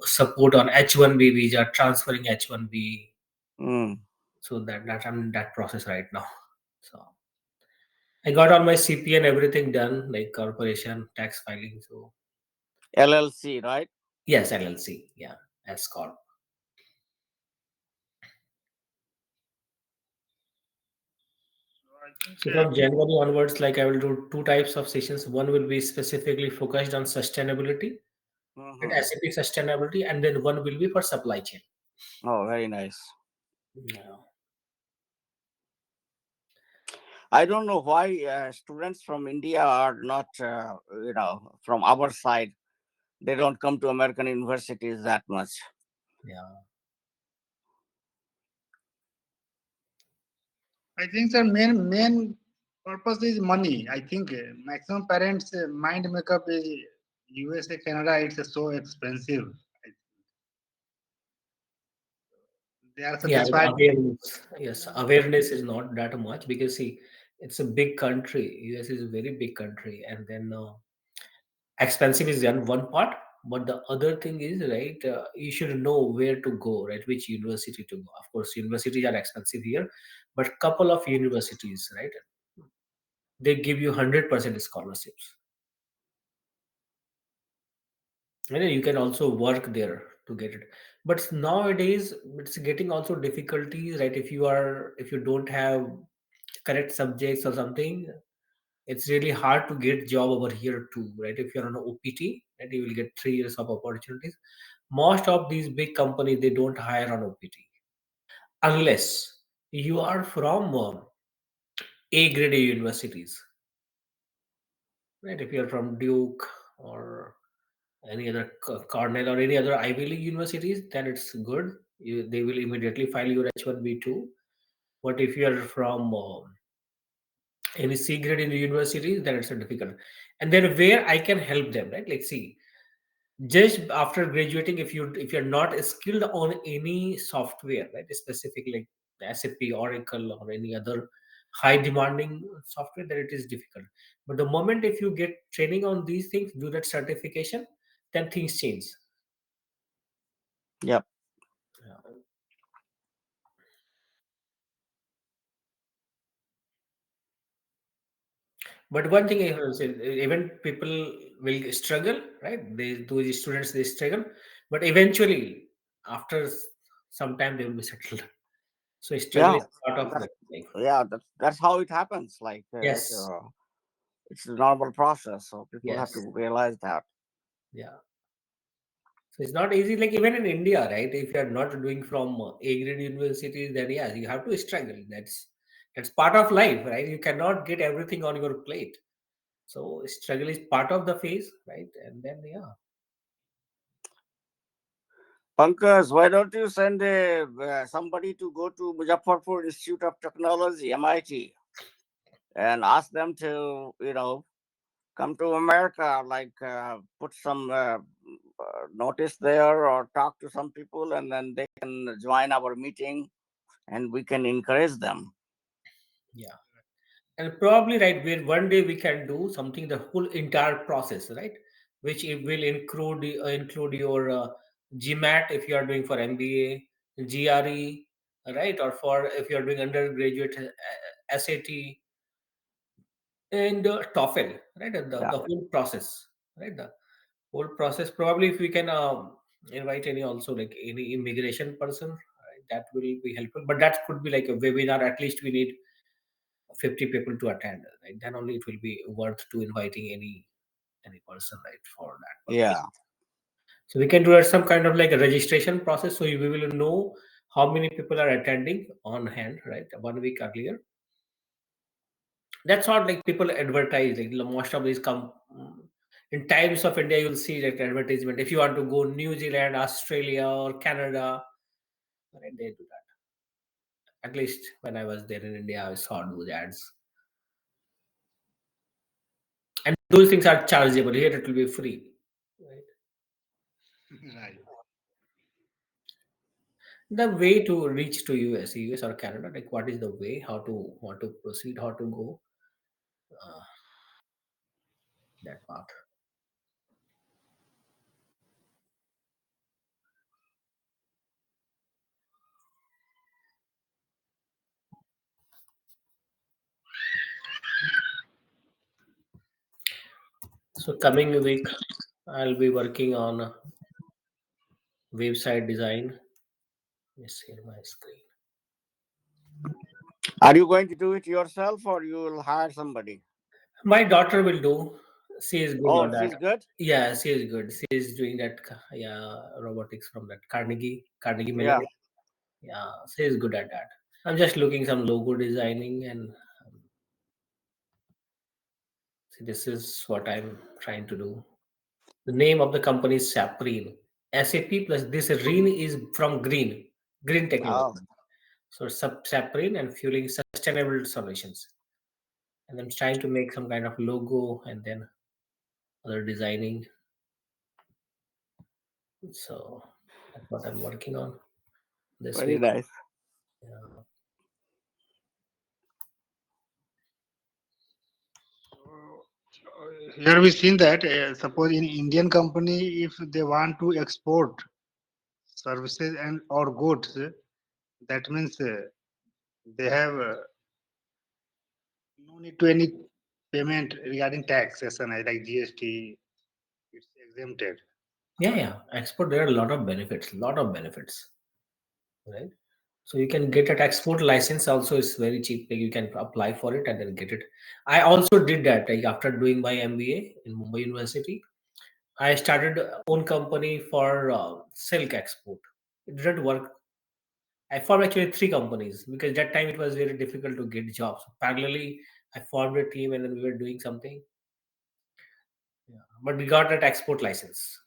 support on H1B visa, transferring H1B. Mm. So that I'm in that process right now. So I got all my CP and everything done, like corporation tax filing. So LLC, right? yes, LLC, yeah, S corp. I think So from January onwards, like I will do two types of sessions. One will be specifically focused on sustainability, right? Hmm. SAP sustainability, and then one will be for supply chain. Oh, very nice. Yeah. I don't know why students from India are not, from our side. They don't come to American universities that much. Yeah. sir, main purpose is money. I think maximum parents mind makeup is USA, Canada. It's so expensive. They are Yeah, but satisfied. awareness. Yes, awareness is not that much because see, it's a big country. US is a very big country, and then expensive is one part, but the other thing is right. You should know where to go, right? Which university to go. Of course, universities are expensive here, but couple of universities, right? They give you 100% scholarships. And you can also work there to get it. But nowadays, it's getting also difficulties, right? If you don't have correct subjects or something, it's really hard to get job over here too, right? If you're on OPT, right, you will get 3 years of opportunities. Most of these big companies they don't hire on OPT unless you are from A grade universities, right? If you're from Duke or any other Cornell or any other Ivy League universities, then it's good. They will immediately file your H1B too. But if you are from any C grade in the universities, then it's a difficult. And then where I can help them, right? Like see, just after graduating, if you're not skilled on any software, right, specifically like SAP, Oracle, or any other high demanding software, then it is difficult. But the moment if you get training on these things, do that certification, then things change. Yep. Yeah. But one thing I have to say, even people will struggle, right? Those students they struggle, but eventually, after some time, they will be settled. So struggle Yeah. is part of That's, that life. yeah. That's how it happens. Like Yes, it's a normal process. So people have yes, to realize that. yeah. So it's not easy. Like even in India, right? If you are not doing from A grade universities, then yeah, you have to struggle. That's part of life, right? You cannot get everything on your plate. So struggle is part of the phase, right? And then yeah, Pankaj, why don't you send somebody to go to Muzaffarpur Institute of Technology, MIT, and ask them to, come to America, like put some notice there or talk to some people, and then they can join our meeting and we can encourage them. yeah. And probably right where one day we can do something the whole entire process, right? Which it will include your GMAT if you are doing for MBA, GRE, right? Or for if you are doing undergraduate SAT and TOEFL, right? And Yeah. the whole process, right? The whole process. Probably if we can invite any also like any immigration person, right? That will be helpful. But that could be like a webinar. At least we need 50 people to attend, right? Then only it will be worth to inviting any person, right, for that purpose. Yeah. So we can do some kind of like a registration process, so we will know how many people are attending on hand, right, 1 week earlier. That's not like people advertise like most of these come in Times of India. You'll see that advertisement if you want to go New Zealand, Australia, or Canada, right? They do that. At least when I was there in India, I saw those ads, and those things are chargeable. Here it will be free, right? Right. The way to reach to US or Canada, like what is the way, how to proceed, how to go, uh, that path. So coming week, I'll be working on website design. Let me share my screen. Are you going to do it yourself or you will hire somebody? My daughter will do. She is good Oh, on that. she's good. Yeah, she is good. She is doing that. Yeah, robotics from that Carnegie Mellon. Yeah. Yeah, she is good at that. I'm just looking some logo designing and see, this is what I'm trying to do. The name of the company is Saprine. SAP plus this Reen is from green Oh, technology. So Saprine and fueling sustainable solutions. And I'm trying to make some kind of logo and then other designing. So that's what I'm working on this very week. nice. Yeah. Here we seen that suppose in Indian company if they want to export services and or goods, that means they have no need to any payment regarding taxation like GST. It's exempted. Yeah, yeah. Export, there are a lot of benefits, right? So you can get an export license also is very cheap. Like you can apply for it and then get it. I also did that like after doing my MBA in Mumbai University. I started own company for silk export. It didn't work. I formed actually three companies because that time it was very difficult to get jobs. Parallelly, I formed a team and then we were doing something. Yeah. But we got that export license.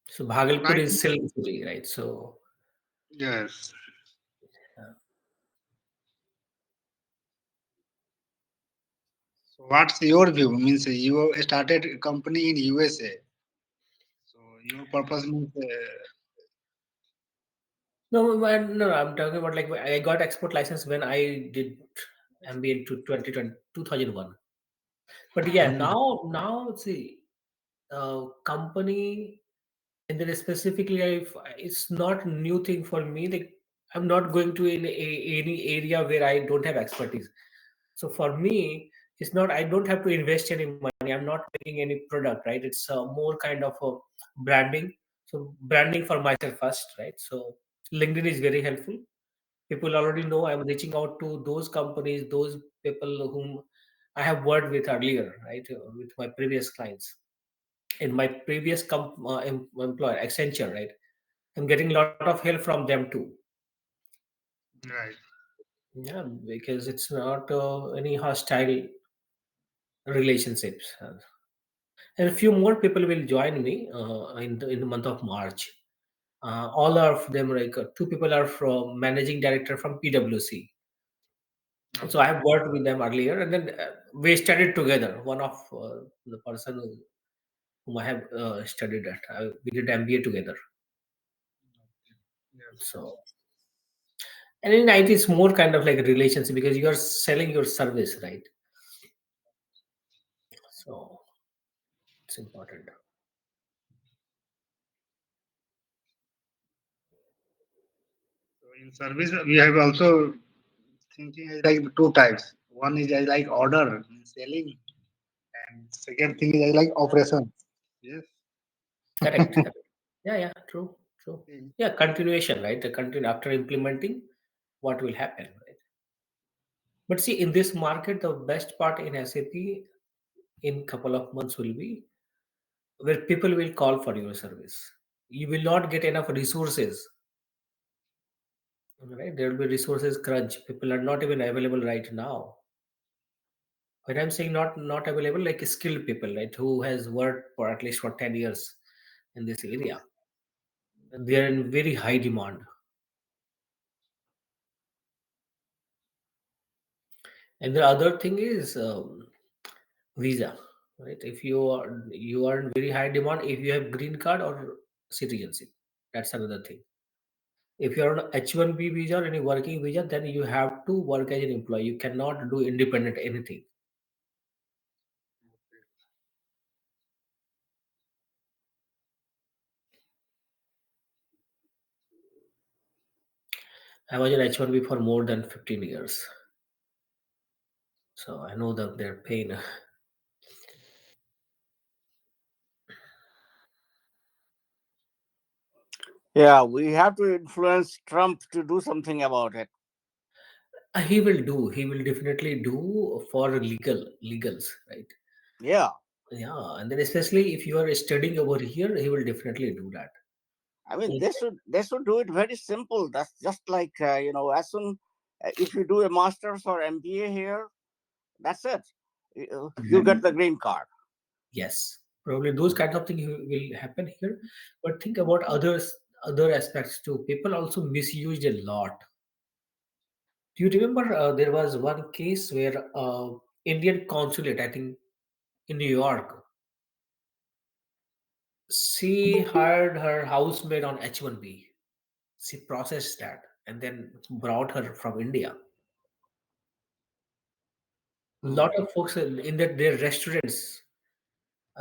So Bhagalpur Right. is silk city, right? So Yes. uh, So what's your view? Means you started a company in USA. So your purpose means no, I'm talking about like I got export license when I did MBA in 2020, 2001. But yeah, now see, company and then specifically if it's not new thing for me. Like I'm not going to any area where I don't have expertise. So for me, it's not I don't have to invest any money. I'm not making any product, right? It's more kind of a branding. So branding for myself first, right? So LinkedIn is very helpful. People already know I'm reaching out to those companies, those people whom I have worked with earlier, right? With my previous clients. In my previous employer, Accenture, right? I'm getting a lot of help from them too. right. Yeah, because it's not any hostile relationships. And a few more people will join me in the month of March. All of them, like two people are from managing director from PwC. So I Okay. have worked with them earlier, and then we studied together. One of the person whom I have studied at, we did MBA together. Yes. So, and in IT, it's more kind of like a relationship because you are selling your service, right? So it's important. So in service we have also thinking is like two types. One is I like order means selling, and second thing is I like operation. Yes. Correct. Correct. Yeah, yeah, true, true. Yeah, continuation, right? The continue after implementing, what will happen, right? But see, in this market, the best part in SAP in couple of months will be where people will call for your service. You will not get enough resources, right? There will be resources crunch. People are not even available right now. When I'm saying not available, like skilled people, right, who has worked for at least for 10 years in this area, they are in very high demand. And the other thing is visa, right? If you are in very high demand, if you have green card or citizenship, that's another thing. If you're on H1B visa or any working visa, then you have to work as an employee. You cannot do independent anything. I was on H1B for more than 15 years. So I know that their pain. Yeah, we have to influence Trump to do something about it. He will do. He will definitely do for legals, right? Yeah, Yeah, and then especially if you are studying over here, he will definitely do that. I mean, Like, they should do it very simple. That's just like as soon if you do a master's or MBA here, that's it. You exactly. get the green card. Yes, probably those kinds of things will happen here. But think about other aspects too. People also misused a lot. Do you remember there was one case where Indian consulate, I think in New York, she hired her housemaid on H-1B. She processed that and then brought her from India. A Hmm. lot of folks in that their restaurants,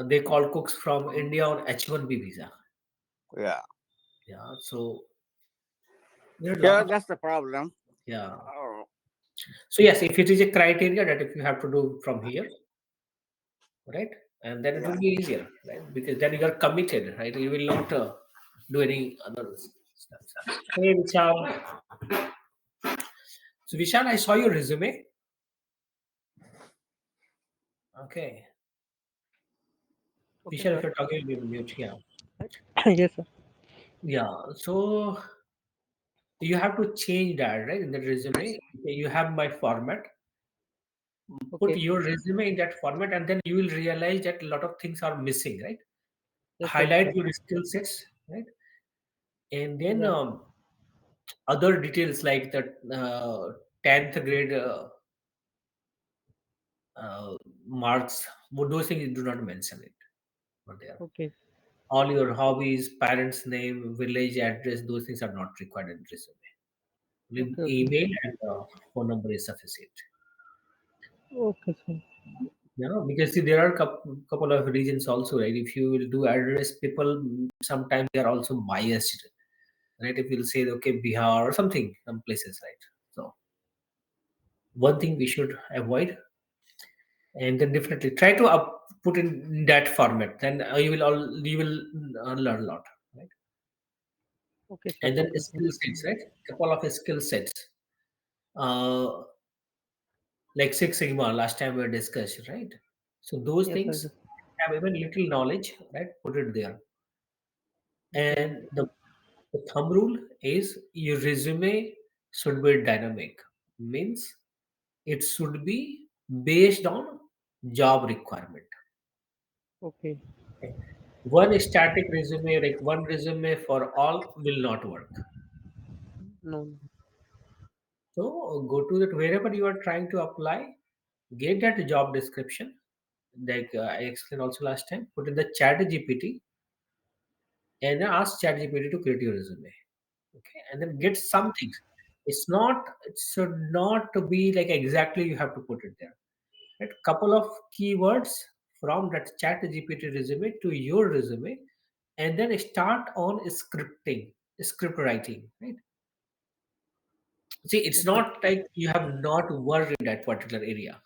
they call cooks from India on H-1B visa. Yeah, Yeah, so there are a lot yeah, of, that's the problem. yeah. Oh, So yes, if it is a criteria that if you have to do from here, right, and then it yeah. will be easier, right? Because then you are committed, right? You will not do any other steps. Hey, Vishal. So Vishal, I saw your resume. Okay, Okay, Vishal, sir. if you're talking, you mute. Yeah, Yes, sir. yeah. So you have to change that, right? In the resume, you have my format. Put Okay. your resume in that format, and then you will realize that a lot of things are missing, right? Yes, sir. Yes, Highlight sir. your skill sets, right? And then Yeah. other details like the 10th grade uh, marks, those things you do not mention it over there. Okay. All your hobbies, parents' name, village address, those things are not required in resume. Only Okay. Okay. email and phone number is sufficient. Okay, sir. You know, because see, there are couple of reasons also, right? If you will do address, people sometimes they are also biased, right? If you'll say okay, Bihar or something, some places, right? So one thing we should avoid, and then definitely try to put in that format. Then you will learn a lot, right? Okay, sir. And then Okay, sir. skill sets, right? Couple of skill sets, uh, like Six Sigma. Last time we discussed, right? So those Yes, sir. things Yes. have even little knowledge, right? Put it there. Okay. And the thumb rule is your resume should be dynamic. Means it should be based on job requirement. Okay. Okay. One static resume, like one resume for all, will not work. No. No. So go to that wherever you are trying to apply, get that job description. Like I explained also last time, put in the chat GPT and then ask chat GPT to create your resume. Okay, and then get some things. It should not be like exactly you have to put it there. Right? Couple of keywords from that chat GPT resume to your resume, and then start on script writing. Right? See, it's Okay. not like you have not worked in that particular area.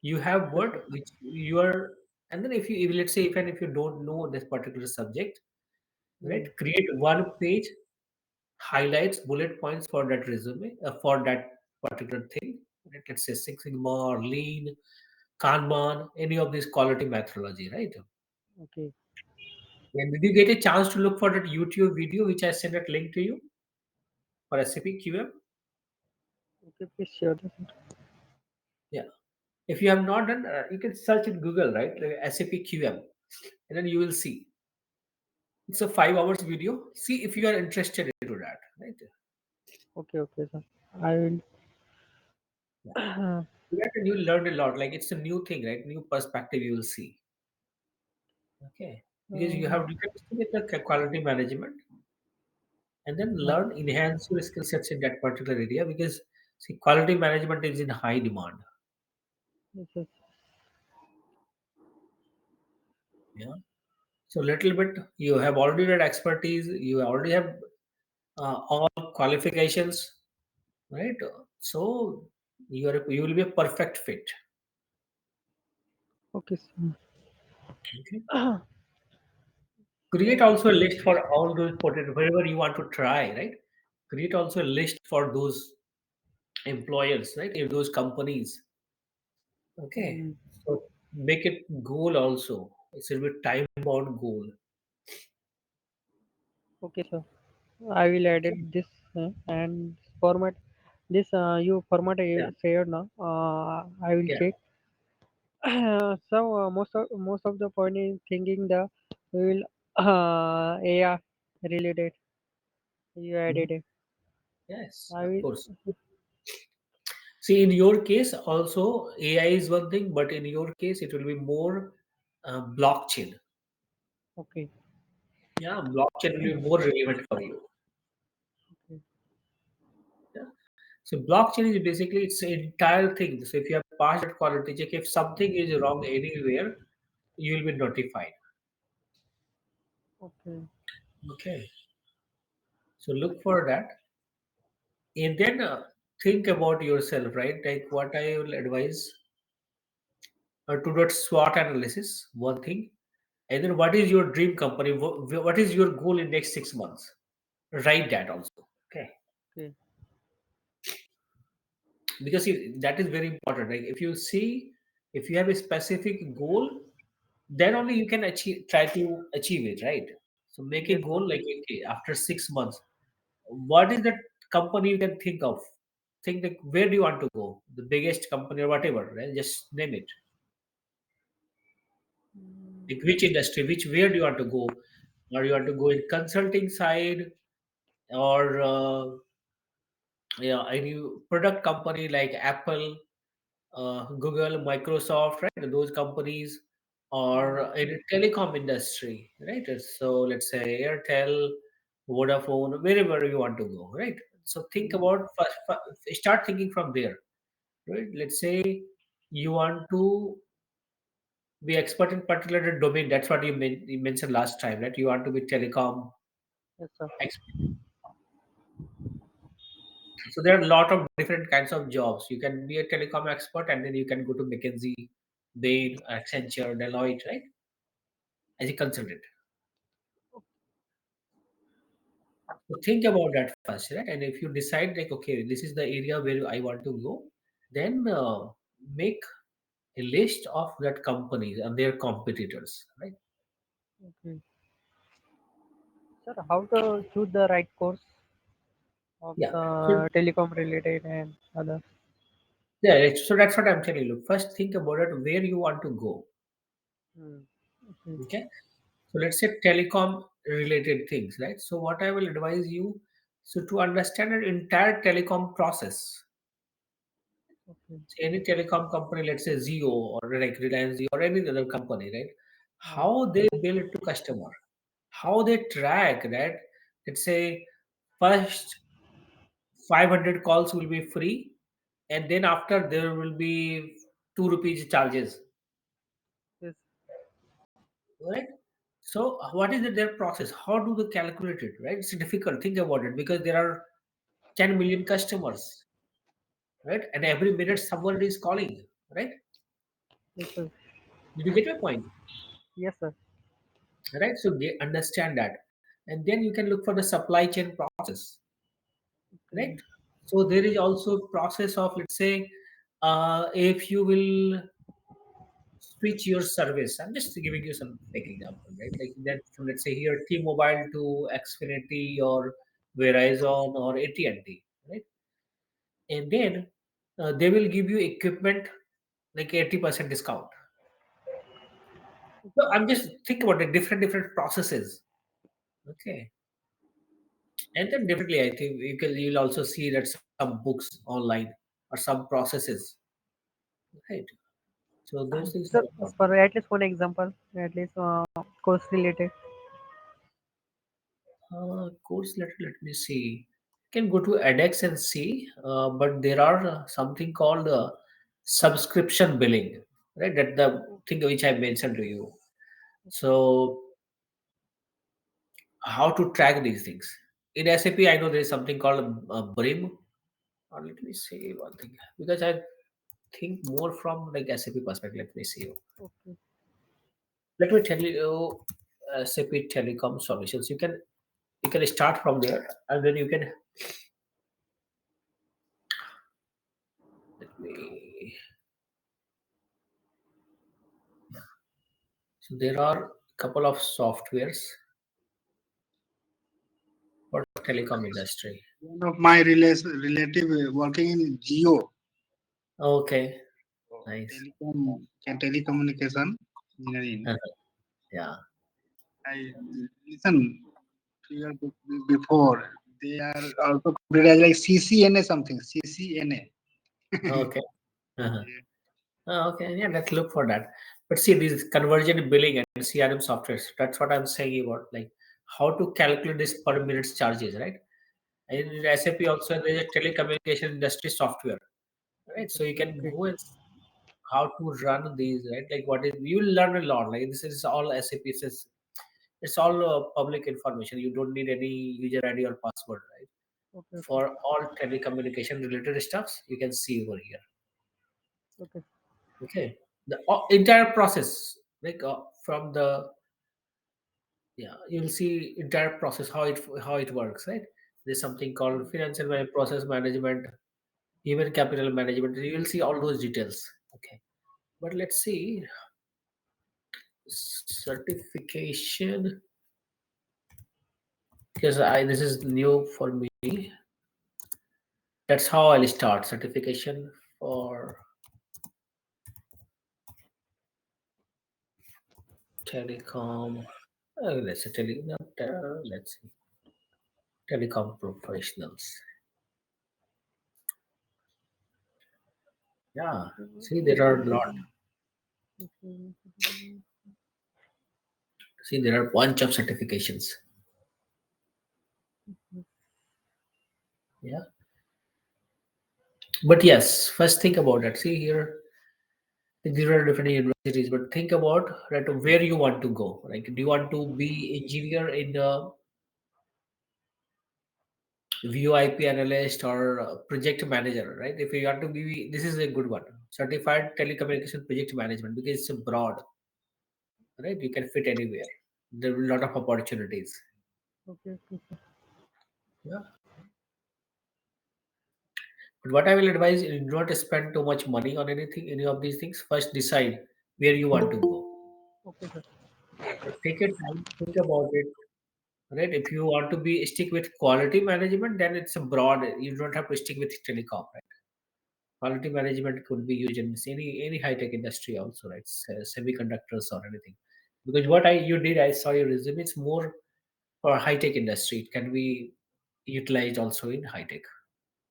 You have Okay, sir. worked which you are, and then if let's say even if you don't know this particular subject, right? Hmm. Create one page highlights, bullet points for that resume, for that particular thing. Right? Let's say Six Sigma or Lean, Kanban, any of these quality methodology, right? Okay. And did you get a chance to look for that YouTube video which I sent that link to you for SAP QM? Okay. Please share this. Yeah. If you have not done, you can search in Google, right? Like SAP QM, and then you will see. It's a 5 hours video. See if you are interested into that, right? Okay. Okay, sir. I will. Yeah. That and you learned a lot. Like it's a new thing, right? New perspective you will see. Okay. Because you can still get the quality management and then learn, enhance your skill sets in that particular area because see, quality management is in high demand. Yes, yes. Yeah. So little bit you have already that expertise, you already have all qualifications, right? So You will be a perfect fit. Okay, sir. Okay. Create So, also a list for all those potential wherever you want to try, right? Create also a list for those employers, right? If those companies, okay. mm, So make it goal also. It should be time bound goal. okay, sir. I will Okay. edit this and format. This you format Yeah, shared now. I will yeah. check. So most of the point is thinking the we will AI related. You Mhm. added it. Yes, I of will. course. See, in your case, also AI is one thing, but in your case, it will be more blockchain. Okay. Yeah, blockchain will be more relevant for you. Okay. Yeah. So blockchain is basically it's an entire thing. So if you have passed that quality check, if something is wrong anywhere, you will be notified. Okay. Okay. So look for that, and then think about yourself, right? Like what I will advise to do SWOT analysis, one thing, and then what is your dream company? What is your goal in next 6 months? Write that also. Okay, Okay. because that is very important. Like if you see, if you have a specific goal, then only you can try to achieve it, right? So make a Yes, sir. goal like okay, after 6 months, what is the company you can think of? Think like where do you want to go? The biggest company or whatever, right? Just name it. Like which industry, which where do you want to go? Or you want to go in consulting side, or yeah, any product company like Apple, Google, Microsoft, right? Those companies, or in the telecom industry, right? So let's say Airtel, Vodafone, wherever you want to go, right? So think Mm, about start thinking from there, right? Let's say you want to be expert in particular domain. That's what you mentioned last time, right? You want to be telecom yes, sir. expert. So there are a lot of different kinds of jobs. You can be a telecom expert, and then you can go to McKinsey, Bain, Accenture, Deloitte, right? As a consultant. So think about that first, right? And if you decide like, okay, this is the area where I want to go, then make a list of that companies and their competitors, right? Okay. Sir, how to choose the right course of Yeah. So the telecom related and other? yeah, so that's what I'm telling you. First, think about it where you want to go. Mm, okay. Okay. So let's say telecom related things, right? So what I will advise you, so to understand an entire telecom process, Okay. any telecom company, let's say Zio or like Reliance Jio or any other company, right? Uh, How they bill to customer, how they track that. Let's say first 500 calls will be free, and then after there will be 2 rupees charges, yes. right? So what is their process? How do they calculate it, right? It's difficult. Think about it because there are 10 million customers, right? And Mm, every minute someone is calling, right? yes, sir. Did you get my point? Yes, sir. Right? So understand that. And then you can look for the supply chain process, right? Okay. So there is also process of, let's say, if you will switch your service. I'm just giving you some fake example, right? Like that from, let's say, here T-Mobile to Xfinity or Verizon or AT&T, right? And then they will give you equipment like 80% discount. So I'm just think about the different processes. Okay. And then definitely I think you'll also see that some books online or some processes. Right. So those things are Sir, important. for at least one example, at least course related. Let me see. You can go to edX and see, but there are something called subscription billing, right? That the thing which I mentioned to you. So how to track these things in SAP? I know there is something called BRIM. Or let me say one thing because I think more from like SAP perspective. Let me see. Okay. Let me tell you SAP Telecom Solutions. You can start from there, and then you can let me. So there are a couple of softwares for telecom industry. One of my relative working in Geo, Okay, so nice. telecommunication engineering. Uh-huh. Yeah. I listen 3 years before they are also completed as like CCNA something CCNA. Okay. Uh-huh. Okay. Yeah. Let's look for that. But see, these conversion billing and CRM softwares. That's what I'm saying about like how to calculate this per minute charges, right? In SAP also there is a telecommunication industry software, right? So you can Okay. go and how to run these, right? Like what is you will learn a lot. Like this is all SAP. It's all public information. You don't need any user ID or password, right? Okay. Okay. For all telecommunication related stuffs, you can see over here. Okay. Okay, the entire process, like from the yeah, you'll see entire process how it works, right? There's something called financial process management, human capital management. You will see all those details. Okay, but let's see certification because I this is new for me. That's how I'll start certification for telecom. Let's say let's see telecom professionals. Yeah, see there are a lot. See there are bunch of certifications. Yeah, but yes, first think about that. See here, there are different universities, but think about right where you want to go. Like, do you want to be engineer in the VoIP analyst or project manager, right? If you want to be, this is a good one. Certified telecommunication project management because it's a broad, right? You can fit anywhere. There will be a lot of opportunities. Okay. Okay. Yeah. But what I will advise is do not spend too much money on anything, any of these things. First decide where you want to go. Okay, sir. But take your time, think about it. Right? If you want to be stick with quality management, then it's a broad. You don't have to stick with telecom, right? Quality management could be used in any high tech industry also, right? Semiconductors or anything. Because what I you did, I saw your resume. It's more for high tech industry. It can be utilized also in high tech.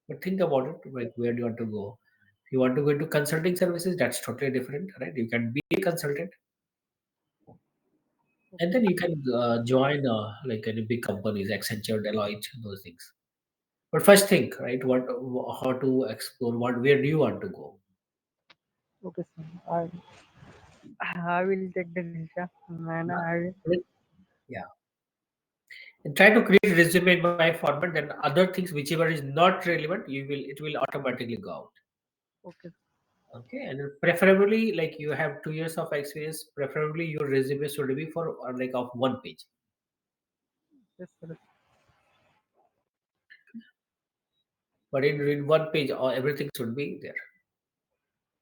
But think about it, like where do you want to go? If you want to go into consulting services, that's totally different, right? You can be a consultant, and Okay. then you can join like any big companies, Accenture, Deloitte, those things. But first think, right? How to explore? Where do you want to go? Okay, sir. I will take the decision and Yeah, I will. Right? Yeah. And try to create resume in my format. Then other things, whichever is not relevant, it will automatically go out. Okay. Okay, and then preferably like you have 2 years of experience. Preferably your resume should be for like of one page. Yes, sir. But in one page, everything should be there.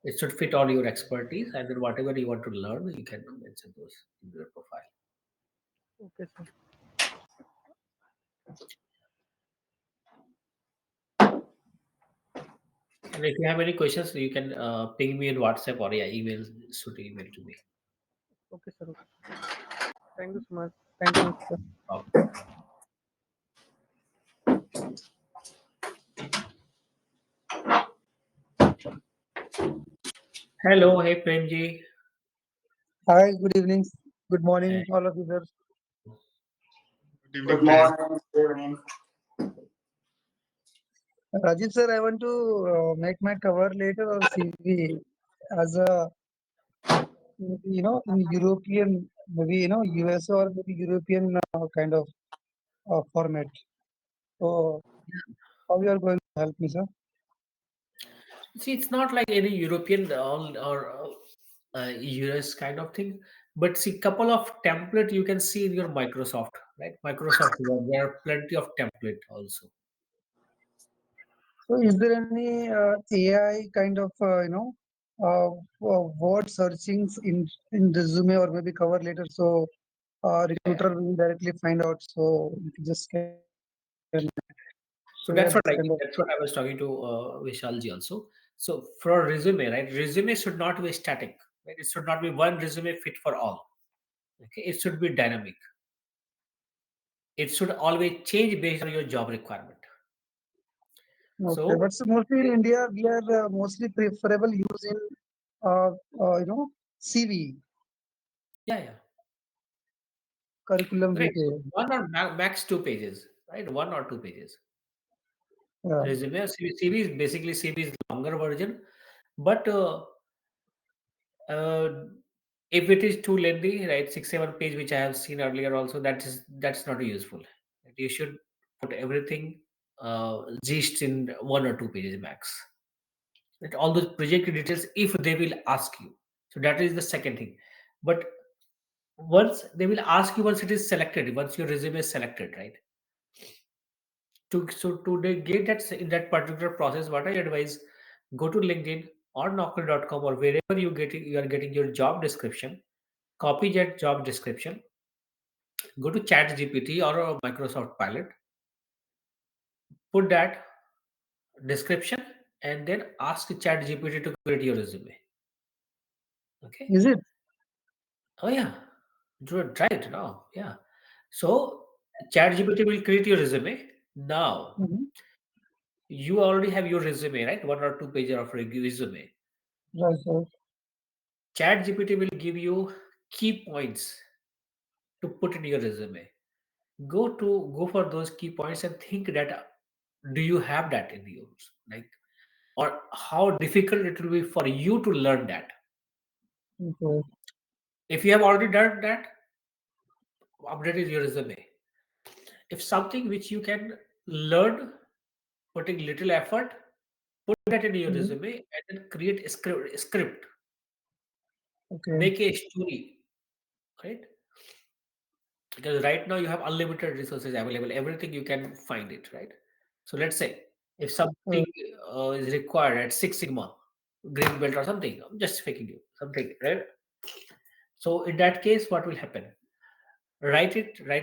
It should fit all your expertise, and then whatever you want to learn, you can mention those in your profile. Okay, sir. And if you have any questions, you can ping me in WhatsApp or yeah, should email to me. Okay, sir. Okay. Thank you so much. Thank you, sir. Okay. Hello, hey Premji. Hi, good evening. Good Hey. morning, all of you, sir. Good evening, Good friend. morning. Good evening. Rajiv, sir, I want to make my cover letter or CV as a, in European, maybe, US or maybe European kind of format. So, how you are going to help me, sir? See, it's not like any European or US kind of thing, but see, couple of template you can see in your Microsoft, right? Microsoft Word, there are plenty of template also. So is there any AI kind of word searchings in resume or maybe cover letter? So Yeah. recruiter will directly find out. So you just can share this So kind of. that's what I was talking to Vishalji also. So for a resume, right? Resume should not be static, right? It should not be one resume fit for all. Okay, it should be dynamic. It should always change based on your job requirement. Okay, So but so mostly in India, we are mostly preferable using uh, CV yeah, yeah, curriculum right. So vitae. one or max 2 pages, right? 1 or 2 pages. Yeah. Resume or CV is basically CV is longer version, but uh, if it is too lengthy, right, 6 7 page, which I have seen earlier, also that's not useful. Right? You should put everything gist in 1 or 2 pages max. Right? All those project details, if they will ask you. So that is the second thing. But once they will ask you, once it is selected, once your resume is selected, right? To get that in that particular process, what I advise, go to LinkedIn or Naukri.com or wherever you are getting your job description, copy that job description, go to ChatGPT or Microsoft Pilot, put that description, and then ask ChatGPT to create your resume. Okay. Is it? Oh yeah, try it now. Yeah. So ChatGPT will create your resume. Now Mhm. you already have your resume, right? 1 or 2 pages of resume. Right, right. ChatGPT will give you key points to put in your resume. Go for those key points and think that do you have that in yours, like, or how difficult it will be for you to learn that. Okay. If you have already done that, update your resume. If something which you can learn, putting little effort, put that in your Mhm. resume and then create a script, Okay. make a story, right? Because right now you have unlimited resources available, everything you can find it, right? So let's say if something is required at Six Sigma green belt or something, I'm just faking you something, right? So in that case, what will happen? Write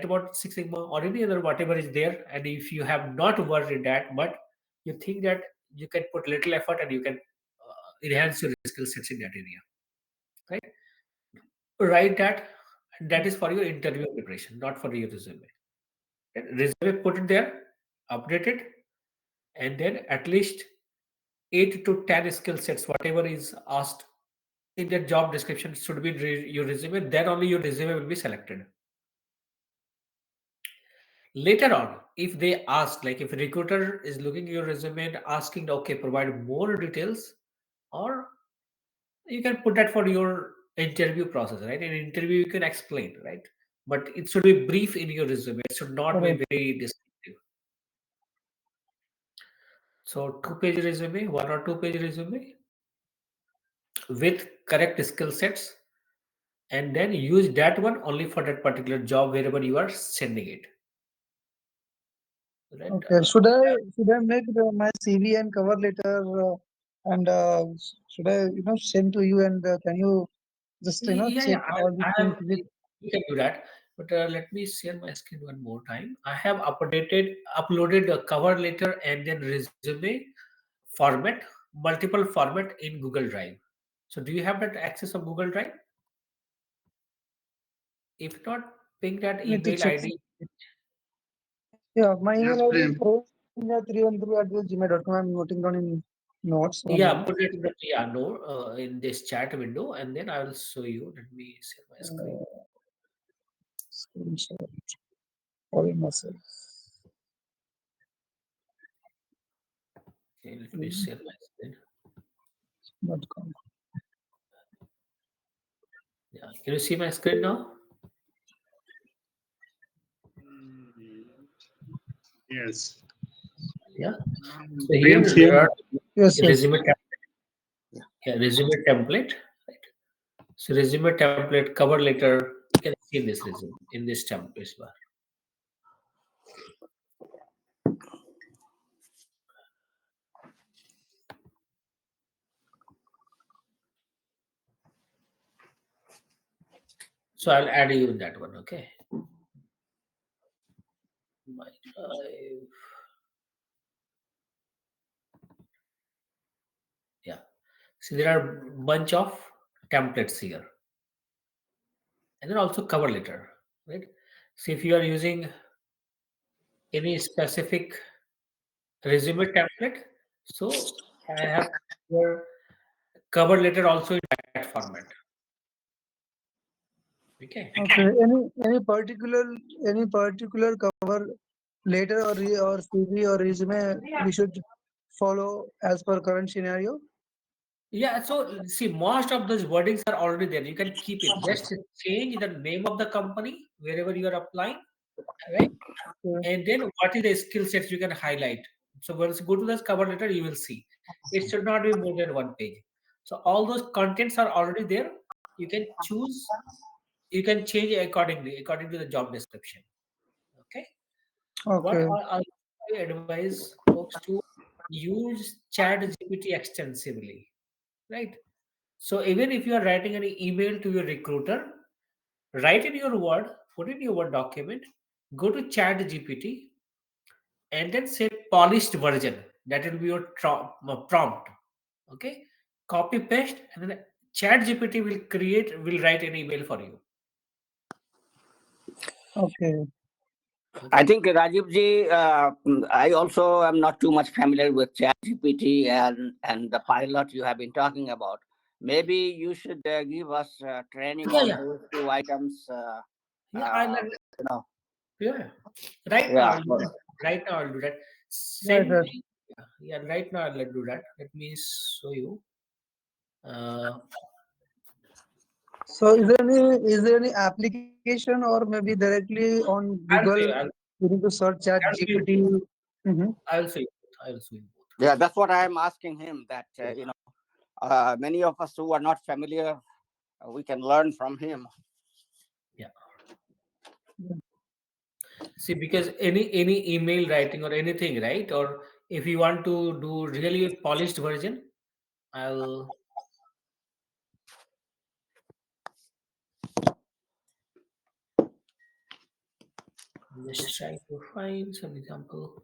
about Six Sigma or any other whatever is there, and if you have not worked in that, but you think that you can put little effort and you can enhance your skill sets in that area, right? Write that, and that is for your interview preparation, not for your resume. Right? Resume, put it there, update it, and then at least 8 to 10 skill sets, whatever is asked in the job description, should be in your resume. Then only your resume will be selected. Later on, if they ask, like if a recruiter is looking at your resume and asking, okay, provide more details, or you can put that for your interview process, right? In interview, you can explain, right? But it should be brief in your resume. It should not be Correct. very descriptive. So 2 page resume, 1 or 2 page resume with correct skill sets, and then use that one only for that particular job wherever you are sending it, right? Okay. Should I make my CV and cover letter and should I send to you and can you just Yeah, check yeah. all the I have. things with. You can do that, but let me share my screen one more time. I have uploaded a cover letter and then resume format, multiple format in Google Drive. So, do you have that access of Google Drive? If not, ping that Need to email check. ID. Yeah, my email Yes, ID is Prem. rohit313@gmail.com. I'm noting down in notes. One Yeah, minute. put it in the no in this chat window, and then I will show you. Let me share my screen. Uh, Screenshot. All messages. Okay, let me share my screen. Dot com. Yeah, can you see my screen now? Yes. Yeah. Now, So here Prem there shared. are Yes, yes. resume tab. Yeah, resume template, right? So resume template, cover letter, you can see this resume in this template bar. So I'll add you in that one, okay? My drive. Yeah. So there are bunch of templates here, and then also cover letter, right? So if you are using any specific resume template, so I have your cover letter also in that format. Okay. Okay. Any particular cover letter or CV or resume we should follow as per current scenario? Yeah, so see, most of those wordings are already there. You can keep it. Just change the name of the company wherever you are applying, right? Okay. And then what is the skill sets you can highlight. So once you go to this cover letter, you will see. It should not be more than one page. So all those contents are already there. You can choose, you can change it accordingly, according to the job description. Okay. But Okay. I advise folks to use Chat GPT extensively, right? So even if you are writing an email to your recruiter, write in your Word, put in your Word document, go to Chat GPT, and then say polished version. That will be your prompt. Okay, copy paste, and then Chat GPT will write an email for you. Okay. I Okay. think Rajivji, I also am not too much familiar with ChatGPT and the pilot you have been talking about. Maybe you should give us training Yeah, on yeah, those two items. yeah. I Uh, like. you know, Yeah. Right now yeah. I'll do that. Right now I'll do that. Right, Send right. me. Yeah, right now I'll do that. Let me show you. Uh, So is there any application or maybe directly on I'll Google show you. you need to search Chat I'll show you GPT? both. Mm-hmm. I'll show you both. I'll show you both. Yeah, that's what I am asking him. That Yeah. many of us who are not familiar, we can learn from him. Yeah. See, because any email writing or anything, right? Or if you want to do really polished version, I'll just try to find some example.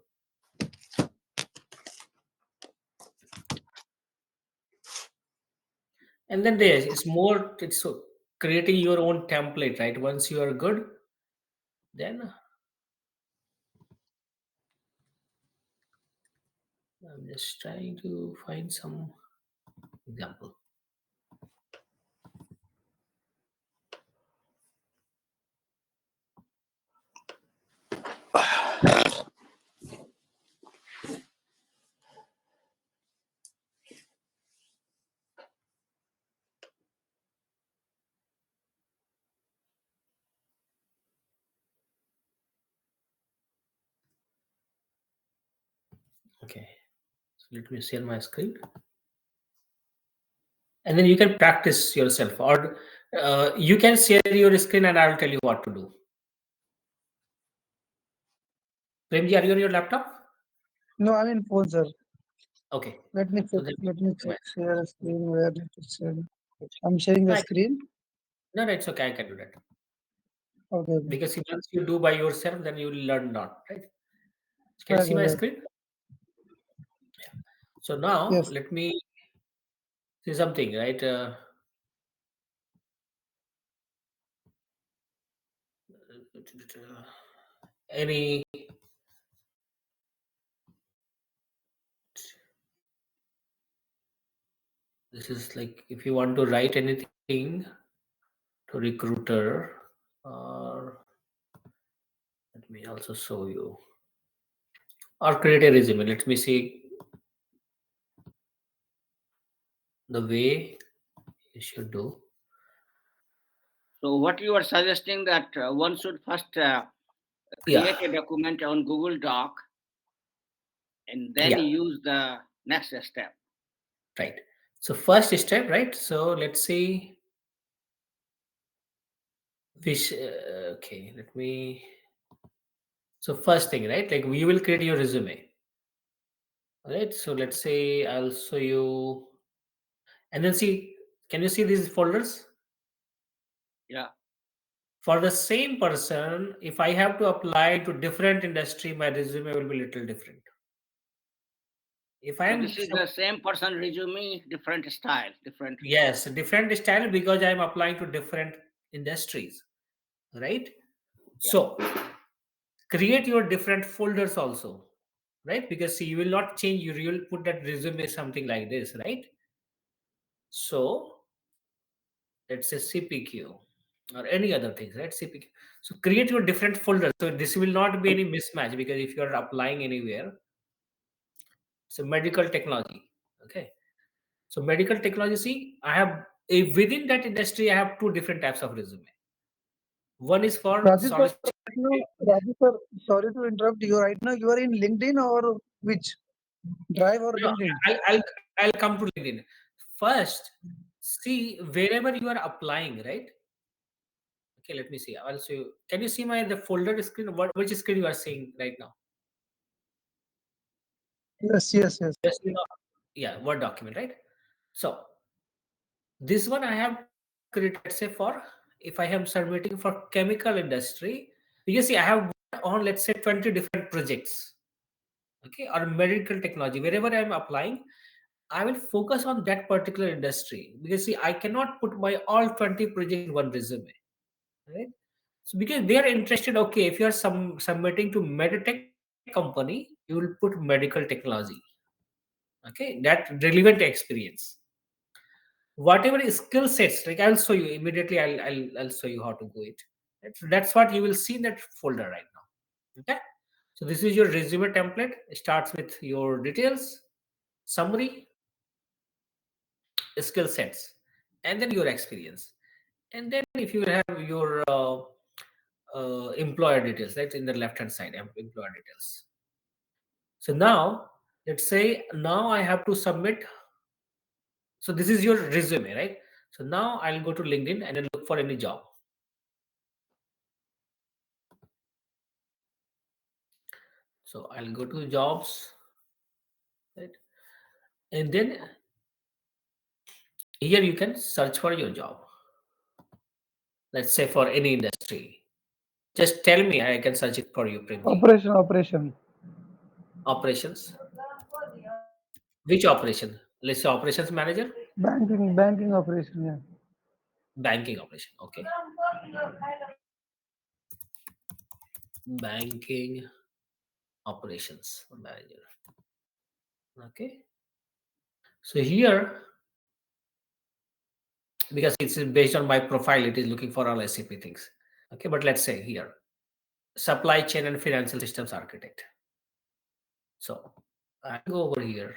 And then there's it's more it's so creating your own template, right? Once you are good, then I'm just trying to find some example. Okay, so let me share my screen, and then you can practice yourself, or you can share your screen, and I will tell you what to do. Premji, are you on your laptop? No, I'm in phone, sir. Okay, Let me so check. then Let me check. Share a screen. Where did it share? I'm sharing the no, screen. no, it's okay. I can do that Okay. Okay. because once you do by yourself, then you will learn not right. Can you Right. see Right. my Right. screen? So now Yes. let me see something, right? Any this is like if you want to write anything to recruiter, or let me also show you, or create a resume. Let me see the way you should do. So, what you are suggesting that one should first Yeah, create a document on Google Doc and then yeah, use the next step. right. So first step, right? So let's see which. Okay, let me. So first thing, right? Like we will create your resume, right? So let's say I'll show you, and then see. Can you see these folders? Yeah. For the same person, if I have to apply to different industry, my resume will be little different. If I So am this is the same person resume, different style, different. yes, different style because I am applying to different industries, right? Yeah. So create your different folders also, right? Because see, you will not change. You will put that resume something like this, right? So let's say CPQ or any other things, right? CPQ. So create your different folders. So this will not be any mismatch because if you are applying anywhere, so medical technology, okay. So medical technology, see, I have within that industry, I have two different types of resume. One is for Rajesh sir, solicitation. right now, Rajesh sir, sorry to interrupt you. Right now, you are in LinkedIn or which? Drive or No, LinkedIn? I'll come to LinkedIn. First, see wherever you are applying, right? Okay, let me see. Also, can you see my the folder screen? What which screen you are seeing right now? Yes, yes, yes. Just yeah, Word document, right? So this one I have created, let's say for if I am submitting for chemical industry, because see I have on let's say 20 different projects, okay, or medical technology. Wherever I am applying, I will focus on that particular industry because see I cannot put my all 20 project in one resume, right? So because they are interested, okay, if you are submitting to medtech company, you will put medical technology, okay, that relevant experience. Whatever skill sets, like I'll show you immediately. I'll show you how to go it. Right? So that's what you will see in that folder right now. Okay. So this is your resume template. It starts with your details, summary, skill sets, and then your experience. And then if you have your employer details, right, in the left hand side, employer details. So now let's say now I have to submit. So this is your resume, right? So now I'll go to LinkedIn and then look for any job. So I'll go to jobs, right? And then here you can search for your job. Let's say for any industry. Just tell me, I can search it for you, Premji. Operation. Operations. Which operation? Let's say operations manager, Banking operation, yeah. banking operation. Okay. Banking operations manager. Okay. So here, because it's based on my profile, it is looking for all SAP things. Okay. But let's say here, supply chain and financial systems architect. So I go over here.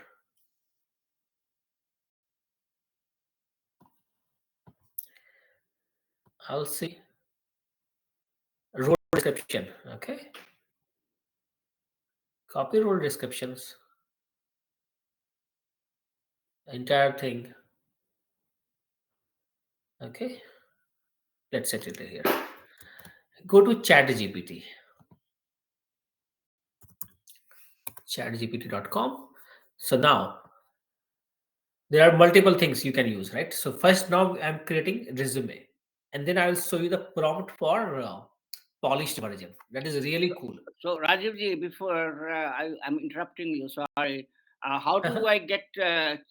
I'll see role description. Okay. Copy role descriptions. Entire thing. Okay. Let's set it here. Go to ChatGPT. ChatGPT.com. So now there are multiple things you can use, right? So first, now I'm creating resume, and then I will show you the prompt for polished version. That is really cool. So Rajivji, before I'm interrupting you, sorry. How Uh-huh. do I get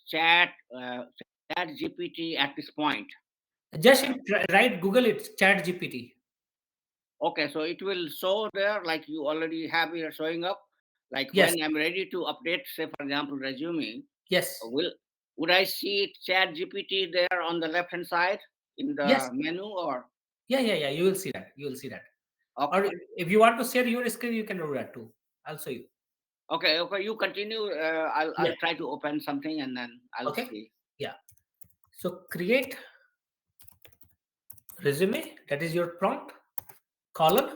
Chat GPT at this point? Just write Google it, ChatGPT. Okay, so it will show there like you already have here showing up. Like Yes, when I'm ready to update, say for example, resume, yes, will would I see Chat GPT there on the left hand side in yes. the menu or Yeah. You will see that. You will see that. Or okay? if you want to share your screen, you can do that too. I'll show you. Okay, you continue. Yeah. I'll try to open something and then I'll Okay. see. Yeah. So create resume. That is your prompt. Column.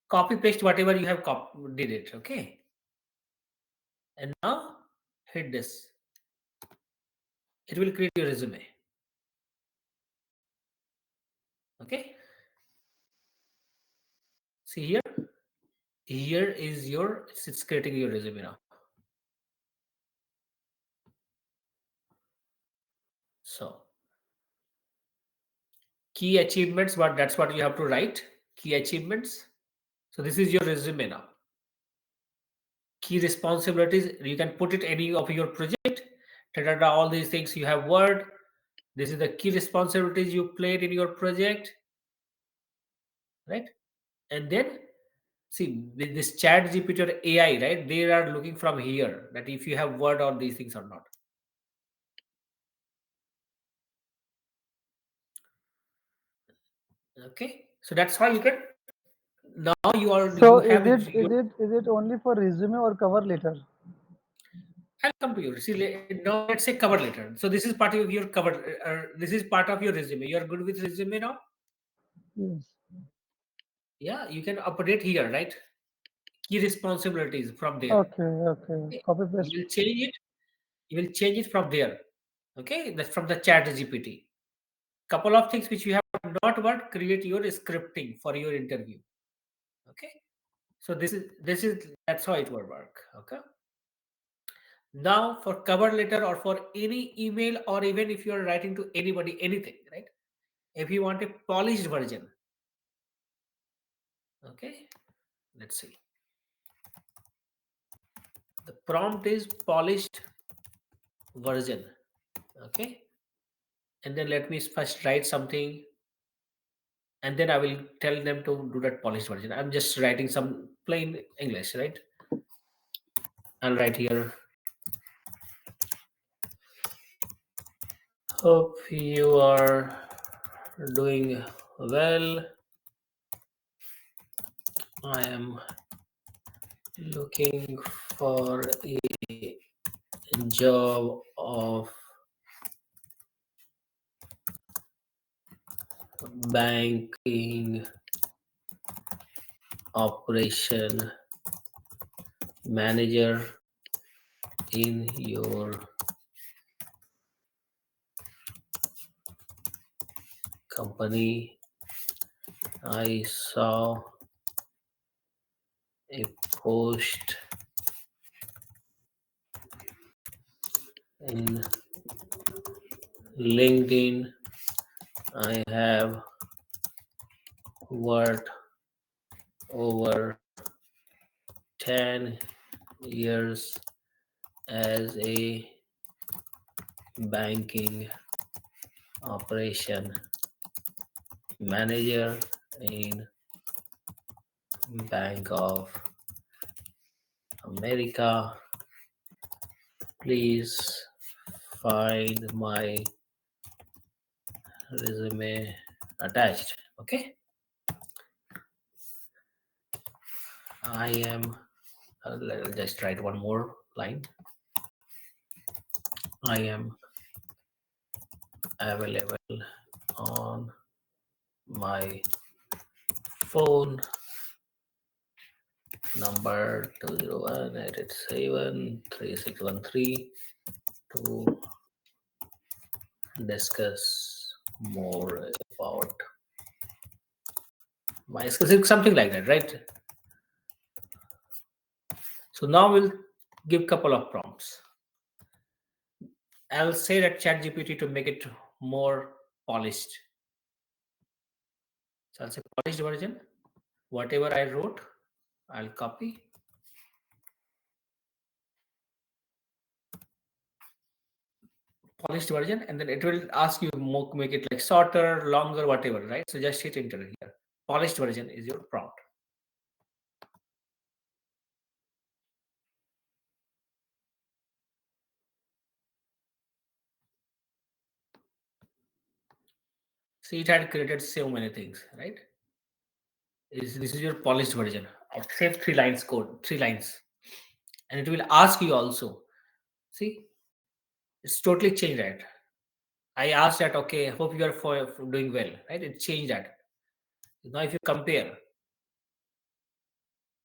Copy paste whatever you have did it. Okay. And now hit this. it will create your resume. Okay, see here, here is your, it's creating your resume now. So key achievements, what that's what you have to write, key achievements. So this is your resume now. Key responsibilities, you can put it any of your project, all these things you have word. This is the key responsibilities you played in your project, right? And then see with this chat GPT or AI, right, they are looking from here that if you have word on these things or not. Okay, so that's how you can, now you So have your, is it only for resume or cover letter? I'll come to you. See, now let's say cover letter. So this is part of your cover. This is part of your resume. You are good with resume now. Yes. Yeah, you can update here, right? Key responsibilities from there. Okay, okay. Okay. Copy You paste. will change it. You will change it from there. Okay, that's from the chat GPT. Couple of things which you have not worked, create your scripting for your interview. Okay. So this is that's how it will work. Okay. Now for cover letter or for any email or even if you are writing to anybody anything, right? If you want a polished version, okay, let's see. The prompt is polished version, okay, and then let me first write something, and then I will tell them to do that polished version. I'm just writing some plain English, right? I'll write here. Hope you are doing well. I am looking for a job of banking operation manager in your company. I saw a post in LinkedIn. I have worked over 10 years as a banking operation manager in Bank of America. Please find my resume attached. Okay, I am, I'll just write one more line. I am available on my phone number 201-887-3613 to discuss more about my skills, something like that, right? So now we'll give couple of prompts. I'll say that chat GPT to make it more polished. So I'll say polished version. Whatever I wrote, I'll copy. Polished version, and then it will ask you more, make it like shorter, longer, whatever, right? So just hit enter here. Polished version is your prompt. See, it had created so many things, right? This is your polished version. I've saved 3 lines code, 3 lines, and it will ask you also. See, it's totally changed that. I asked that, okay, hope you are for doing well, right? It changed that. Now, if you compare,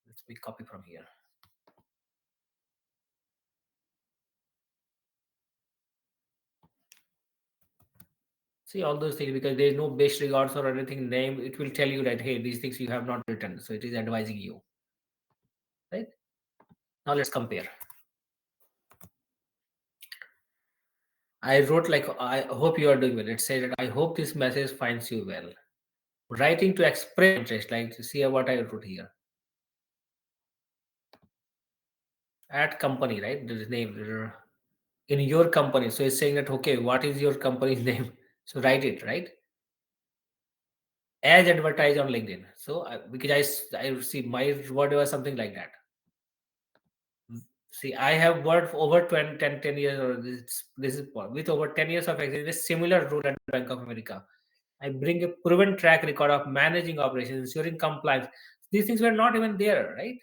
let me copy from here. See all those things because there is no base regards or anything name. It will tell you that hey, these things you have not written, so it is advising you, right? Now let's compare. I wrote like I hope you are doing well. It says that I hope this message finds you well. Writing to express interest, like see what I wrote here. At company, right? The name in your company. So it's saying that okay, what is your company's name? So write it, right? As advertised on LinkedIn. So because I see my word was something like that. See, I have worked for over 20, 10 years, or this is with over 10 years of experience, similar role at Bank of America. I bring a proven track record of managing operations, ensuring compliance. These things were not even there, right?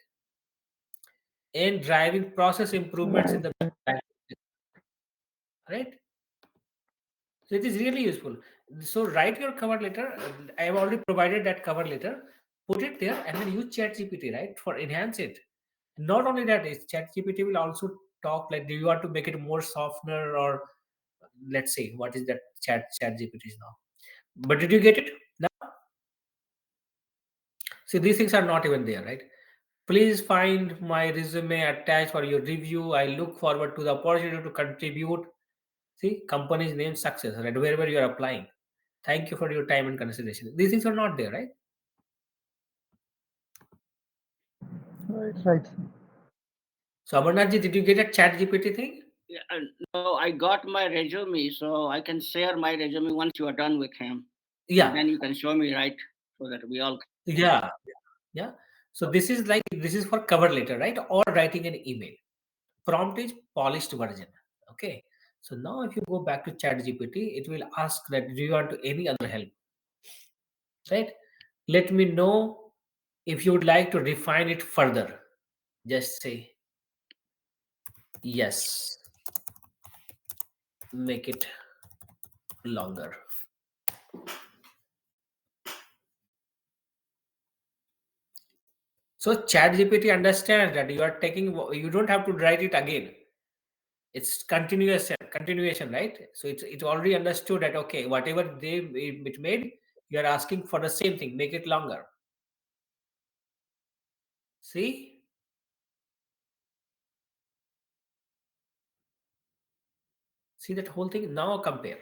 And driving process improvements in Right. the bank, right? So it is really useful. So write your cover letter. I have already provided that cover letter. Put it there and then use ChatGPT, right, for enhance it. Not only that, is ChatGPT will also talk like, do you want to make it more softer or let's say what is that ChatGPT is now. But did you get it? Now, see these things are not even there, right? Please find my resume attached for your review. I look forward to the opportunity to contribute. See, company's name success, right? Wherever you are applying. Thank you for your time and consideration. These things are not there, right? Right. Right. So Amarnathji, did you get a chat GPT thing? Yeah, no, I got my resume, so I can share my resume once you are done with him, and Yeah. then you can show me, right, so that we all. Yeah. Yeah. So this is like this is for cover letter, right? Or writing an email. Prompt is polished version. Okay. So now if you go back to chat GPT, it will ask that do you want to any other help? Right? Let me know if you would like to refine it further. Just say yes. Make it longer. So ChatGPT understands that you are taking, you don't have to write it again. It's continuation, right? So it's already understood that okay, whatever it made, you are asking for the same thing, make it longer. See, see that whole thing. Now compare.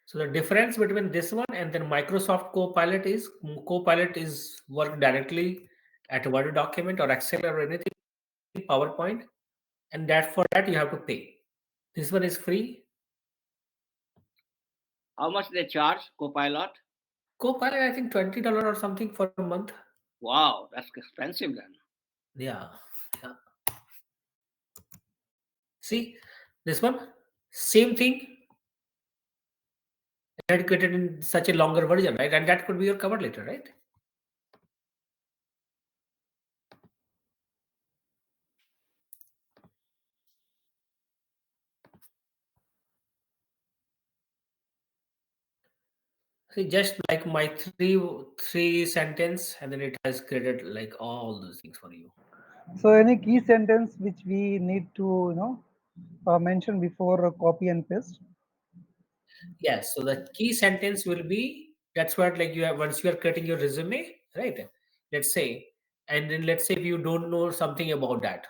So the difference between this one and then Microsoft Copilot is work directly at a Word document or Excel or anything, PowerPoint, and that for that you have to pay. This one is free. How much they charge Copilot? Copilot, I think $20 or something for a month. Wow, that's expensive then. Yeah, yeah. See, this one, same thing, dedicated in such a longer version, right? And that could be your cover letter, right? See, just like my three sentence, and then it has created like all those things for you. So any key sentence which we need to mention before copy and paste. Yes. So the key sentence will be that's what like you have once you are creating your resume, right? Let's say, and then let's say if you don't know something about that,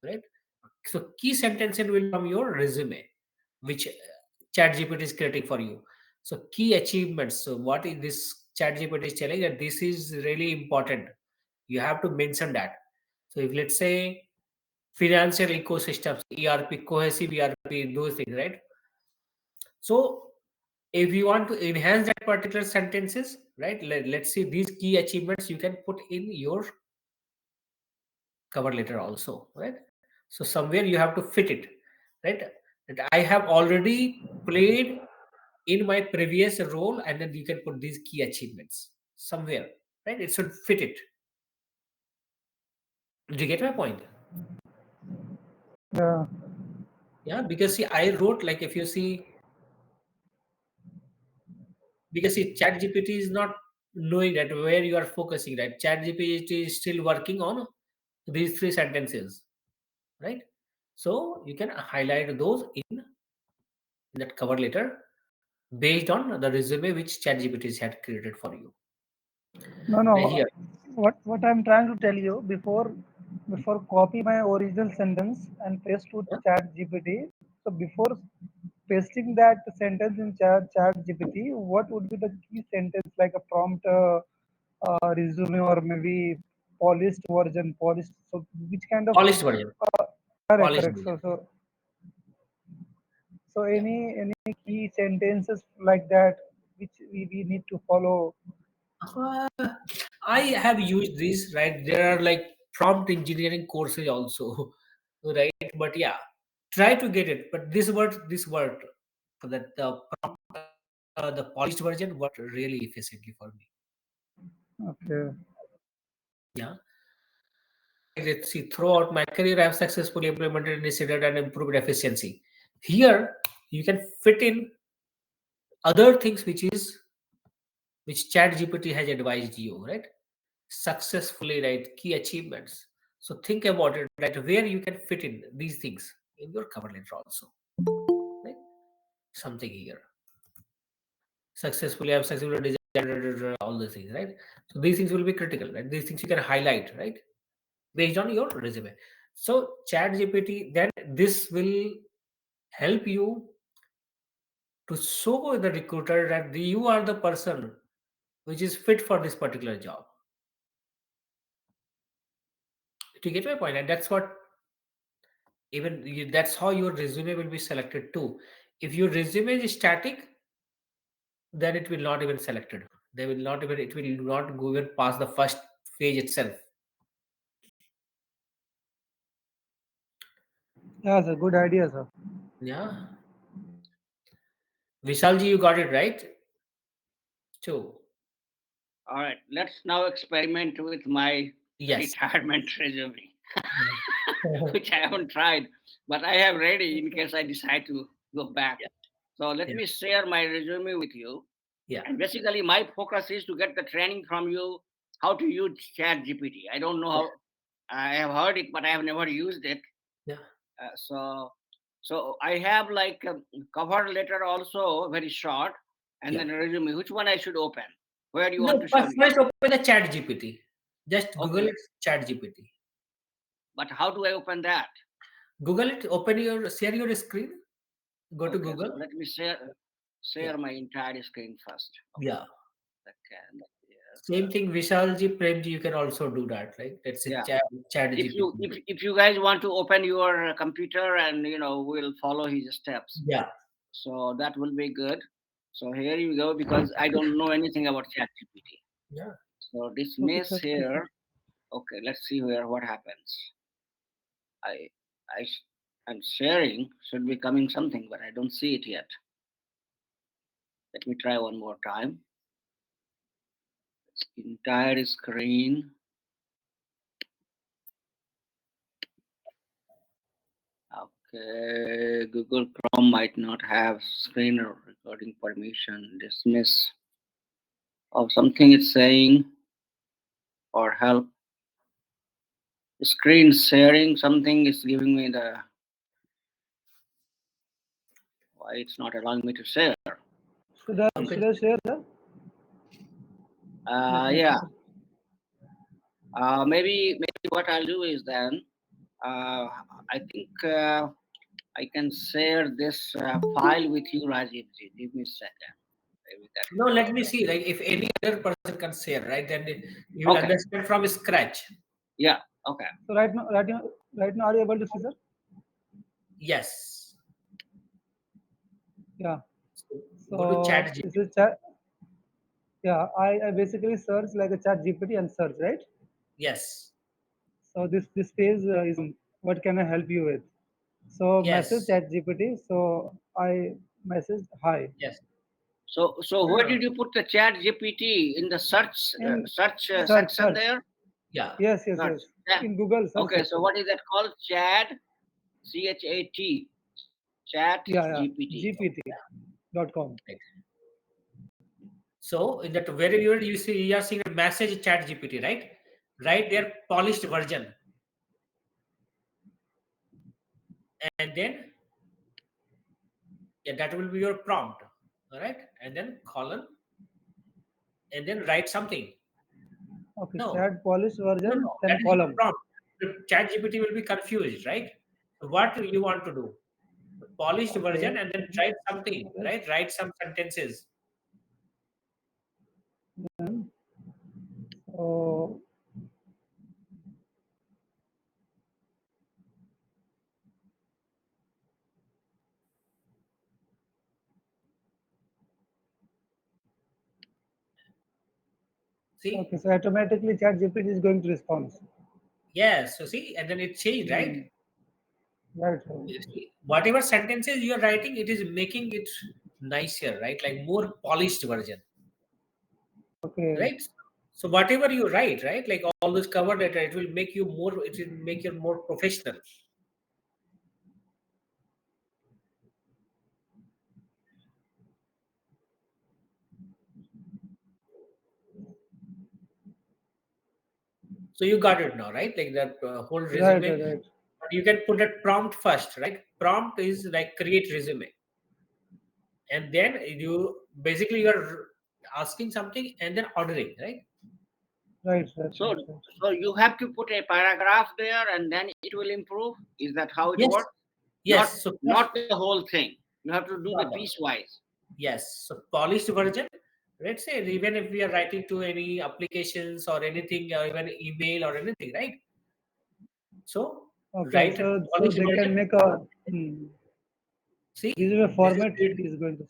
right? So key sentences will from your resume, which ChatGPT is creating for you. So key achievements. So what is this ChatGPT is telling that this is really important. You have to mention that. So if let's say financial ecosystems, ERP, cohesive ERP, those things, right? So if you want to enhance that particular sentences, right? Let's see these key achievements you can put in your cover letter also, right? So somewhere you have to fit it, right? That I have already played in my previous role, and then you can put these key achievements somewhere, right? It should fit it. Do you get my point? Yeah. Yeah, because see, I wrote like if you see, because see, Chat GPT is not knowing that where you are focusing, right? Chat GPT is still working on these three sentences. right? So you can highlight those in that cover letter based on the resume which ChatGPT had created for you. No, And no. here, What I'm trying to tell you before copy my original sentence and paste to yeah, Chat GPT. So before pasting that sentence in Chat GPT, what would be the key sentence like a prompt resume or maybe polished version, polished. So which kind of polished version, correct, polished correct. version. So Yeah. any key sentences like that which we need to follow. Uh, I have used this, right? There are like prompt engineering courses also, right? But yeah, try to get it. But this word for that the polished version worked really efficiently for me. Okay. Yeah. Right. Let's see. Throughout my career, I have successfully implemented initiated and improved efficiency. Here, you can fit in other things which Chat GPT has advised you, right? Successfully, right? Key achievements. So think about it, right? Where you can fit in these things in your cover letter also, right? Something here. Successfully, I have successfully designed all these things, right? So these things will be critical, right? These things you can highlight, right? Based on your resume. So Chat GPT, then this will help you to show the recruiter that you are the person which is fit for this particular job. Do you get my point? And that's what that's how your resume will be selected too. If your resume is static, then it will not even selected. They will not even it will not go even past the first phase itself. Yeah, sir. Good idea, sir. Yeah. Vishalji, you got it right. So All right, let's now experiment with my yes. retirement resume, Yeah. which I haven't tried, but I have ready in case I decide to go back. Yeah. So let Yeah. me share my resume with you. Yeah. And basically, my focus is to get the training from you how to use Chat GPT. I don't know Yeah. how. I have heard it, but I have never used it. Yeah. So I have like a cover letter also very short, and Yeah. then a resume. Which one I should open? Where do you No, want to show me? first open the Chat GPT. Just Google Okay, it, Chat GPT. but how do I open that? Google it, open share your screen, go to Okay, Google. so let me share Yeah. share my entire screen first. Okay, Yeah. second, yes, Same thing, Vishalji, Premji, you can also do that, right? That's a yeah. Chat If you GPT. if you guys want to open your computer and we'll follow his steps, Yeah. so that will be good. So here you go, because I don't know anything about ChatGPT. Yeah. So Okay, dismiss sir. Okay, sir. here. Okay, let's see where what happens. I I'm sharing, should be coming something, but I don't see it yet. Let me try one more time. Entire screen. Okay, Google Chrome might not have screen or recording permission. Dismiss. Oh, something it's saying, or help. Screen sharing. Something is giving me the why it's not allowing me to share. Okay. Should I share, sir? Let me Yeah. share. Maybe what I'll do is then I think I can share this file with you, Rajeevjee. Give me a second. Maybe that No, will let work me better. see. Like if any other person can share, right? Then you will Okay. understand from scratch. Yeah. Okay. So right now, are you able to see, sir? Yes. Yeah. So go to So Chat this GPT. is chat. Yeah, I basically search like a Chat GPT and search, right? Yes. So this page is what can I help you with? So message Yes. Chat GPT. So I message hi Yes. So No, where no, no. did you put the Chat GPT in the in search search section search. there? Yeah. Yes, yes, Search. yes. Yeah. In Google search Okay. So section. what is that called? Chat Yeah, yeah. GPT. GPT.com. Right. So in that where you see you are seeing a message Chat GPT, right? Right there, polished version. and then yeah, that will be your prompt. All right, and then colon, and then write something. Okay, No, chat polished no, version, no. then That is your column. prompt. The chat GPT will be confused, right? So what you want to do? The polished Okay. version and then write something, Yes. right? Write some sentences. Then, so, See? okay, so automatically chat GPT is going to respond. Yes. So see, and then it changed, right? Hmm. Right. You see, whatever sentences you are writing, it is making it nicer, right? Like more polished version, Okay. right? So whatever you write, right? Like all this cover letter, it will make you more. It will make you more professional. So you got it now, right? Like that whole Right. resume. Right. Right. But you can put that prompt first, right? Prompt is like create resume, and then you basically you're asking something and then ordering, right? Right. Right. So, Right. Right. so you have to put a paragraph there, and then it will improve. Is that how it Yes, works? Not yes. So first, not the whole thing. You have to do the no, no. piecewise. Yes. So polished version. Let's say even if we are writing to any applications or anything, or even email or anything, right? So Okay. write a So polished they can version. make a See, resume this is format. great. It is going to.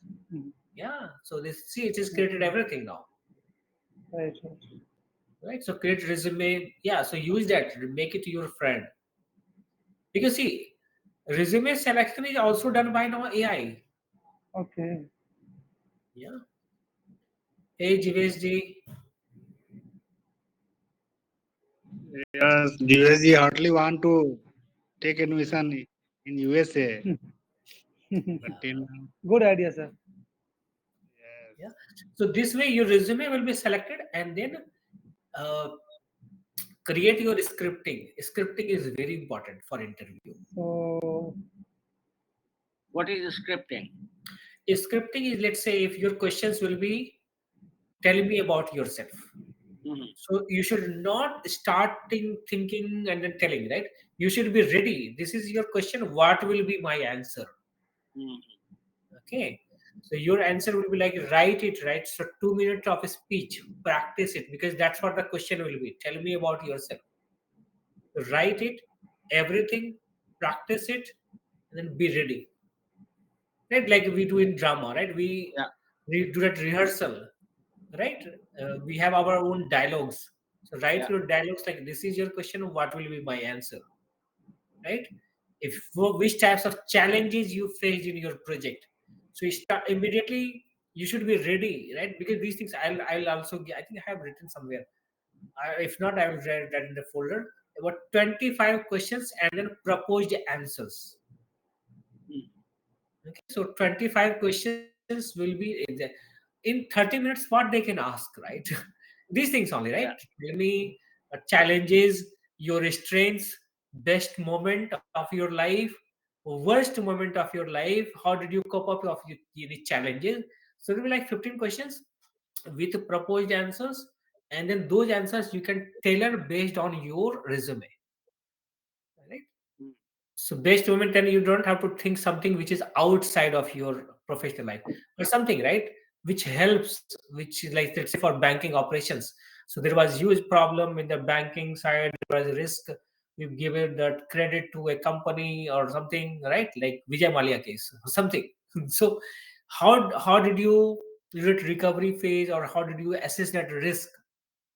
Yeah. So this see, it is created Okay. everything now, Right. Right. right? So create resume. Yeah. So use that. Make it your friend. Because see, resume selection is also done by now AI. Okay. Yeah. Hey, GVSG. Yes, DSG hardly want to take admission in USA, but till now, Good idea, sir. Yeah. yes. So this way your resume will be selected and then uh, create your scripting. Scripting is very important for interview. So What is scripting? Scripting is, let's say, if your questions will be tell me about yourself. Hmm. So you should not starting thinking and then telling, right? You should be ready. This is your question. What will be my answer? Hmm. Okay. So your answer will be like write it, right? So 2 minutes of speech, practice it because that's what the question will be. Tell me about yourself. Write it, everything, practice it, and then be ready. Right? Like we do in drama, right? Yeah, We do that rehearsal, right? We have our own dialogues. So write yeah, your dialogues like this is your question, what will be my answer? Right? If for which types of challenges you faced in your project. So you start immediately you should be ready, right? Because these things I'll also I think I have written somewhere. If not, I will write that in the folder. About 25 questions and then proposed answers. mm, Okay, so 25 questions will be in 30 minutes. What they can ask, right? These things only, right? yeah, Tell me challenges, your strengths, best moment of your life, worst moment of your life. How did you cope up of any challenges? So it will be like 15 questions with proposed answers, and then those answers you can tailor based on your resume, right? mm, So based moment, then you don't have to think something which is outside of your professional life, but something right which helps, which is like let's say for banking operations. So there was huge problem in the banking side. There was a risk. We've given that credit to a company or something, right? Like Vijay Malia case or something. So how did you do it recovery phase or how did you assess that risk?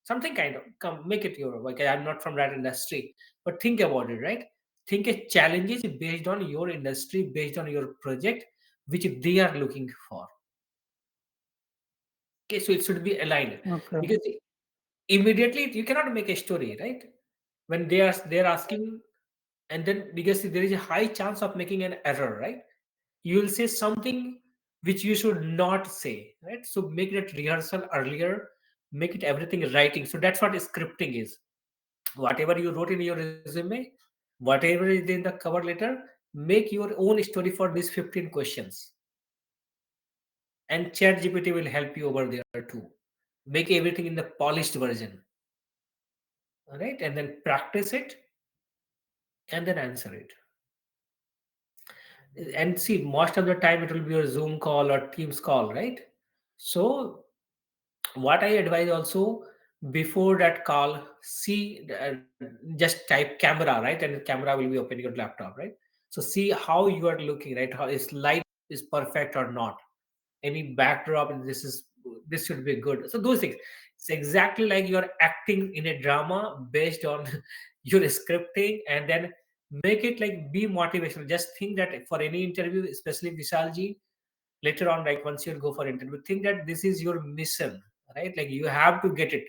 Something kind of come make it your like I'm not from that industry, but think about it, right? Think a challenges based on your industry, based on your project, which they are looking for. Okay, so it should be aligned okay. because immediately you cannot make a story, right? When they're asking, and then because there is a high chance of making an error, right? You will say something which you should not say, right? So make that rehearsal earlier, make it everything writing. So that's what scripting is. Whatever you wrote in your resume, whatever is in the cover letter, make your own story for these 15 questions, and chat gpt will help you over there too. Make everything in the polished version, all right, and then practice it, and then answer it. And see, most of the time it will be a Zoom call or Teams call, right? So what I advise also, before that call, see, just type camera, right, and camera will be opening your laptop, right? So see how you are looking, right? How is light is perfect or not? Any backdrop, and this should be good. So those things, it's exactly like you are acting in a drama based on your scripting, and then make it like be motivational. Just think that for any interview, especially Vishalji, later on, like once you go for interview, think that this is your mission, right? Like you have to get it.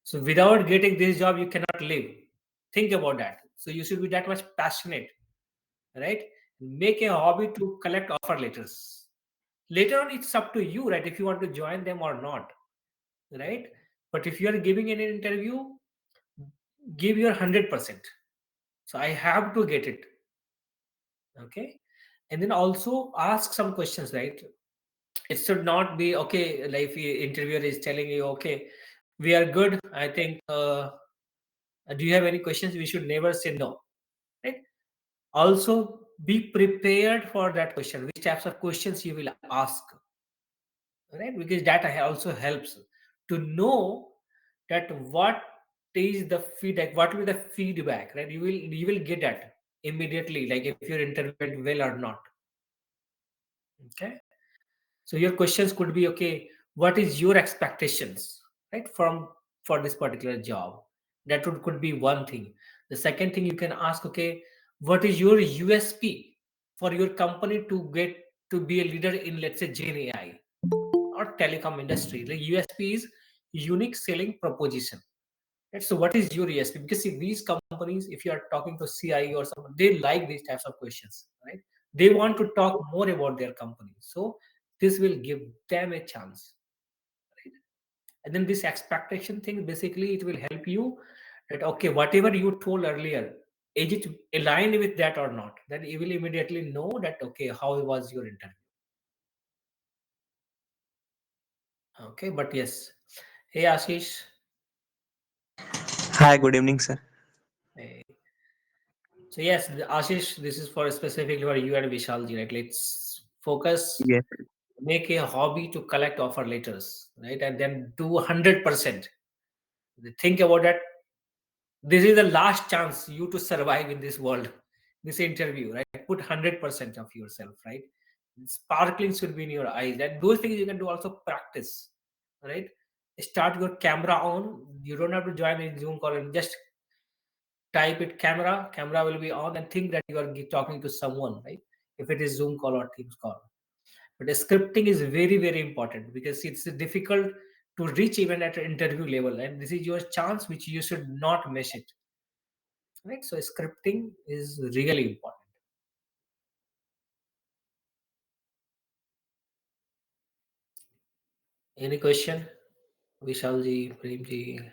So without getting this job you cannot live. Think about that. So you should be that much passionate, right? Make a hobby to collect offer letters. Later on it's up to you, right, if you want to join them or not, right? But if you are giving an interview, give your 100%. So I have to get it. Okay. And then also ask some questions, right? It should not be okay like if the interviewer is telling you, okay, we are good, I think, do you have any questions? We should never say no, right? Also be prepared for that question, which types of questions you will ask, right? Because that also helps to know that what is the feedback, what will be the feedback, right? You will get that immediately, like if your interview went well or not. Okay. So your questions could be, okay, what is your expectations, right, from for this particular job? That could be one thing. The second thing you can ask, okay, what is your USP for your company to get to be a leader in, let's say, Gen AI or telecom industry? The USP is unique selling proposition. Right? So what is your USP? Because see, these companies, if you are talking to CIE or someone, they like these types of questions, right? They want to talk more about their company. So this will give them a chance. Right? And then this expectation thing, basically, it will help you that, okay, whatever you told earlier, is it aligned with that or not? Then you will immediately know that, okay, how was your interview? Okay, but yes. Hey, Ashish. Hi, good evening, sir. Hey. So yes, Ashish, this is for specifically for you and Vishalji, right? Let's focus, Yes, make a hobby to collect offer letters, right? And then do 100%. Think about that. This is the last chance you to survive in this world, this interview, right? Put 100% of yourself, right? Sparkling should be in your eyes. And those things you can do also practice, right? Start your camera on. You don't have to join in Zoom call, and just type it camera will be on, and think that you are talking to someone, right? If it is Zoom call or Teams call. But scripting is very very important, because it's difficult to reach even at an interview level, and this is your chance which you should not miss it, right? So scripting is really important. Any question, Vishalji, Premji?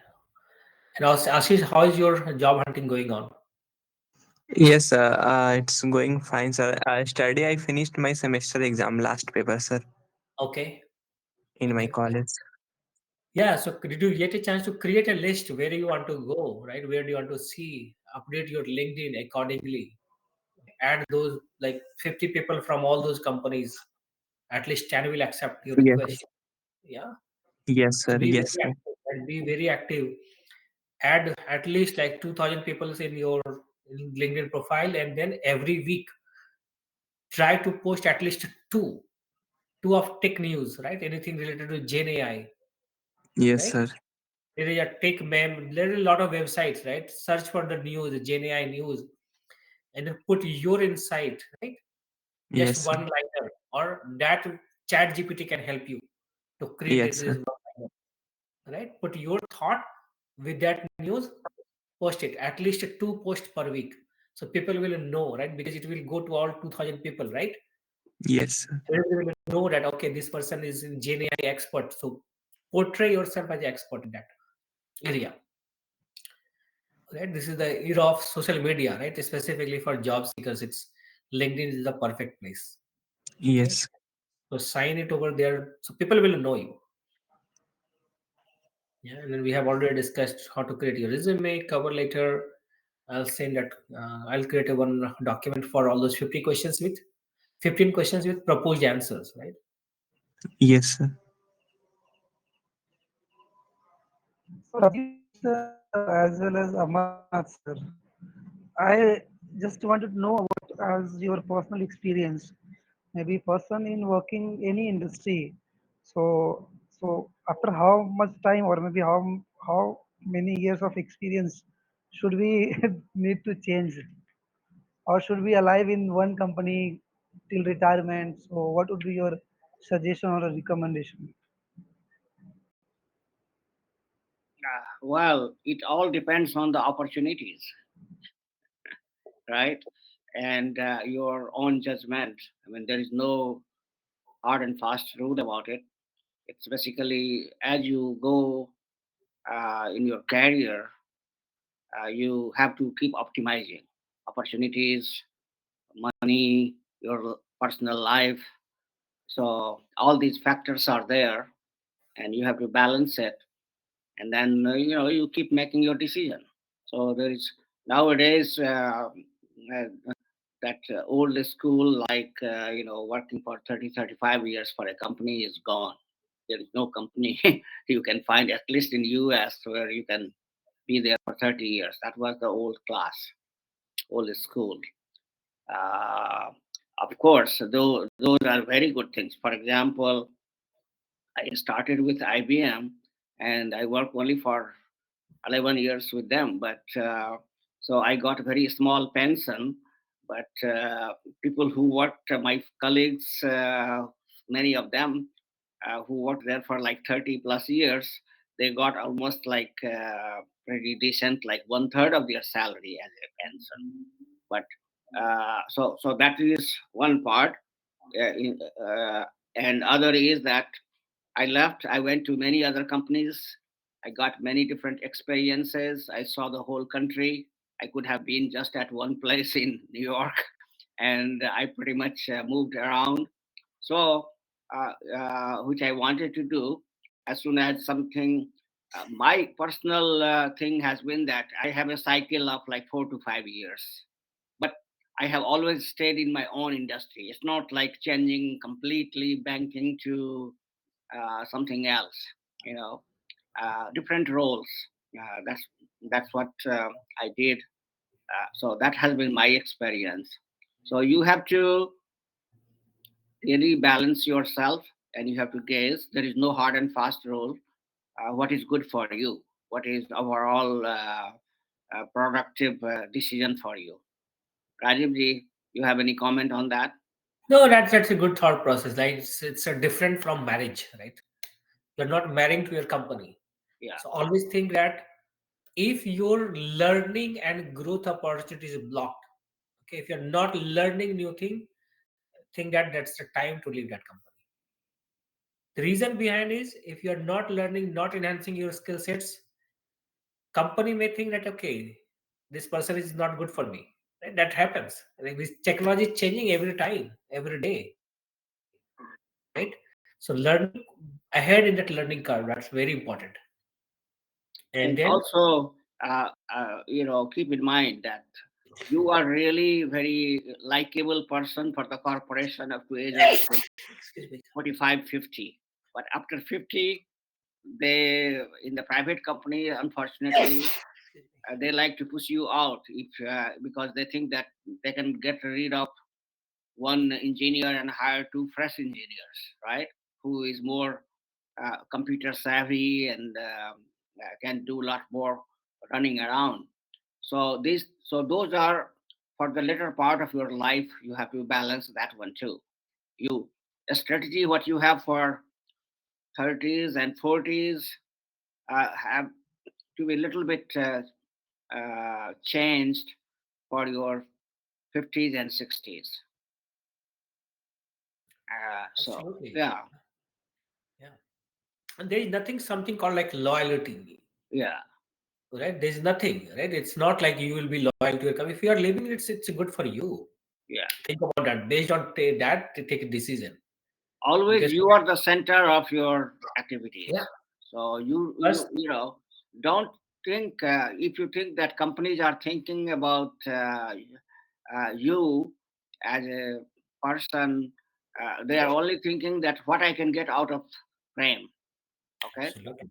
And also Ashish, how is your job hunting going on? yes, it's going fine, sir. Study, I finished my semester exam last paper, sir, Okay. in my Okay. college. Yeah, so did you get a chance to create a list where you want to go, right? Where do you want to see? Update your LinkedIn accordingly. Add those like 50 people from all those companies. At least 10 will accept your Yes, request. Yeah. yes, So sir. be Yes, very sir. active and be very active. Add at least like 2,000 people in your LinkedIn profile, and then every week try to post at least two of tech news, right? Anything related to Gen AI, Yes, right? sir. There is a tech mem. There are a lot of websites, right? Search for the news, Gen AI news, and then put your insight, right? Just Yes, sir. one liner, or that chat GPT can help you to create Yes, this sir. one liner, right? Put your thought with that news, post it at least two posts per week, so people will know, right? Because it will go to all 2,000 people, right? Yes, sir. Everybody will know that, okay, this person is in Gen AI expert, so portray yourself as an expert in that area, right? This is the era of social media, right? Specifically for job seekers, it's LinkedIn is the perfect place. Okay, Yes. so sign it over there so people will know you. Yeah, and then we have already discussed how to create your resume, cover letter. I'll send that. I'll create a one document for all those 50 questions with 15 questions with proposed answers, right? Yes, sir. So Rajiv sir, as well as Amarnath sir, I just wanted to know about as your personal experience, maybe person in working any industry. So after how much time or maybe how many years of experience should we need to change, or should we alive in one company till retirement? So what would be your suggestion or a recommendation? Well, it all depends on the opportunities, right? And your own judgment. I mean, there is no hard and fast rule about it. It's basically as you go in your career, you have to keep optimizing opportunities, money, your personal life. So all these factors are there, and you have to balance it. And then you keep making your decision. So there is nowadays that old school, like working for 30, 35 years for a company is gone. There is no company you can find, at least in US, where you can be there for 30 years. That was the old class, old school. uh, of course, though those are very good things. For example, I started with IBM, and I worked only for 11 years with them. But so I got a very small pension. But people who worked, my colleagues, many of them who worked there for like 30 plus years, they got almost like pretty decent, like one third of their salary as a pension. But so that is one part. Uh, in, uh, and other is that I left. I went to many other companies. I got many different experiences. I saw the whole country. I could have been just at one place in New York, and I pretty much moved around. So, which I wanted to do as soon as something. My personal thing has been that I have a cycle of like 4 to 5 years, but I have always stayed in my own industry. It's not like changing completely banking to something else, you know, different roles. That's what I did. So that has been my experience. So you have to really balance yourself, and you have to gaze. There is no hard and fast rule. What is good for you? What is overall productive decision for you? Rajiv ji, you have any comment on that? No, that's a good thought process. Like it's a different from marriage, right? You're not marrying to your company. Yeah. So always think that if your learning and growth opportunity is blocked, okay, if you're not learning new thing, think that that's the time to leave that company. The reason behind is if you're not learning, not enhancing your skill sets, company may think that okay, this person is not good for me. Right? That happens. Like this technology is changing every time, every day, right? So learning ahead in that learning curve, that's very important. And And then also, keep in mind that you are really very likable person for the corporation up to age of say, excuse me. 45, 50. But after 50, they in the private company, unfortunately, Excuse me. they like to push you out if because they think that they can get rid of one engineer and hire two fresh engineers, right? Who is more computer savvy and can do a lot more running around. So those are for the later part of your life. You have to balance that one too. You a strategy what you have for 30s and 40s have to be a little bit changed for your 50s and 60s. So Absolutely. yeah, Yeah. And there is nothing something called like loyalty. yeah, Right? There's nothing, right? It's not like you will be loyal to your company. If you are leaving, it's good for you. Yeah. Think about that. Based on that, to take a decision. Always Because you are the center of your yeah, activities. So first, don't think, if you think that companies are thinking about you as a person, they are only thinking that what I can get out of frame. Okay. absolutely.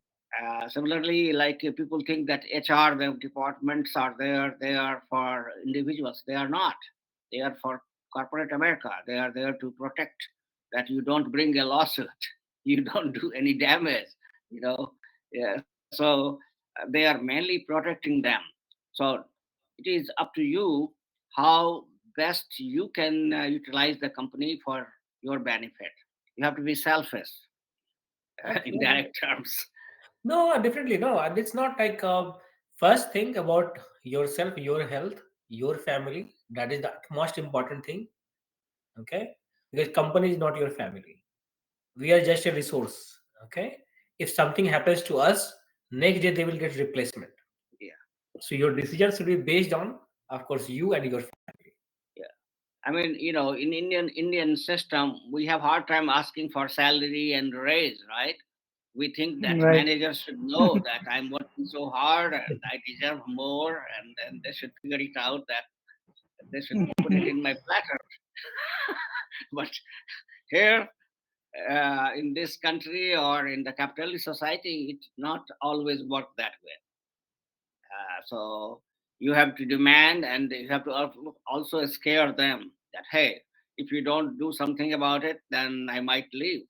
Similarly, like people think that HR, the departments are there, they are for individuals. They are not. They are for corporate America. They are there to protect that you don't bring a lawsuit, you don't do any damage, you know. Yeah, so they are mainly protecting them. So it is up to you how best you can utilize the company for your benefit. You have to be selfish in Absolutely. direct terms. No, definitely no. And it's not like first think about yourself, your health, your family. That is the most important thing. Okay, because company is not your family. We are just a resource. Okay, if something happens to us, next day they will get replacement. Yeah. So your decision should be based on, of course, you and your family. Yeah. I mean, in Indian system, we have hard time asking for salary and raise, right? We think that Right. managers should know that I'm working so hard and I deserve more, and then they should figure it out that they should put it in my platter. But here, in this country or in the capitalist society, it's not always work that way. So you have to demand, and you have to also scare them that, hey, if you don't do something about it, then I might leave.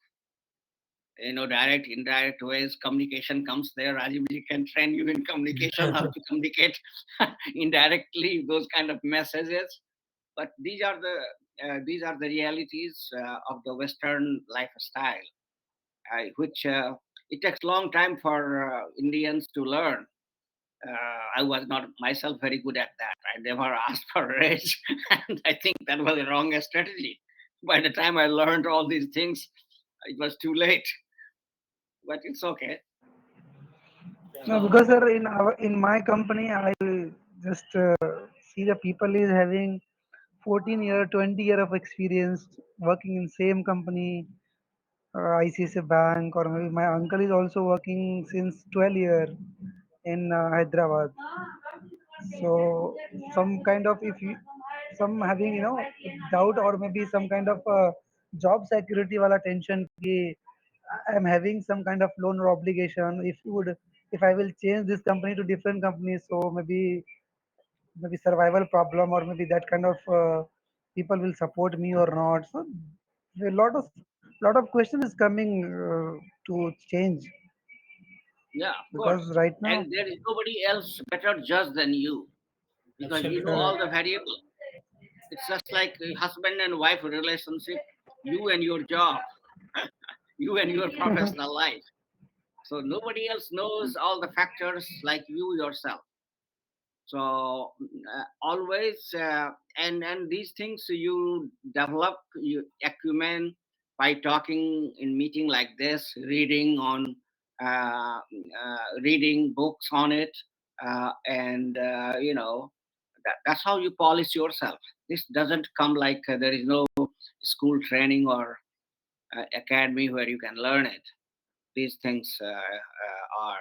Direct, indirect ways communication comes there. Rajivji can train you in communication, how to communicate indirectly, those kind of messages. But these are the realities of the Western lifestyle, which it takes long time for Indians to learn. I was not myself very good at that. I never asked for a raise, and I think that was the wrong strategy. By the time I learned all these things, it was too late. But it's okay. No, So because sir, in my company, I just see the people is having 14-year, 20-year of experience working in same company, ICICI Bank, or maybe my uncle is also working since 12 year in Hyderabad. So some kind of if you some having doubt or maybe some kind of job security wala tension ki I am having some kind of loan or obligation if I will change this company to different company, so maybe survival problem or maybe that kind of people will support me or not. So a lot of question is coming to change Yeah, of course. because right now. And there is nobody else better judge than you, because you know absolutely. all Correct. the variables. It's just like a husband and wife relationship, you and your job, you and your professional life. So nobody else knows all the factors like you yourself. So always, and these things you develop you acumen by talking in meeting like this, reading books on it, and that's how you polish yourself. This doesn't come like there is no school training or academy where you can learn it. These things are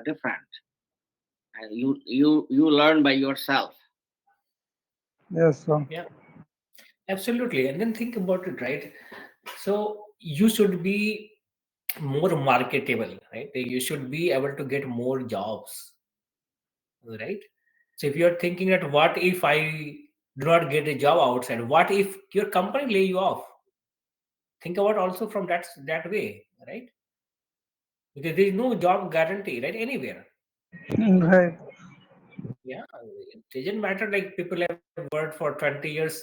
different, and you learn by yourself. Yes, so Yeah, absolutely. And then think about it, right? So you should be more marketable, right? You should be able to get more jobs, right? So if you're thinking that what if I do not get a job outside, what if your company lay you off? Think about also from that way, right? Because there is no job guarantee, right? Anywhere. right. Yeah, it doesn't matter. Like people have worked for 20 years.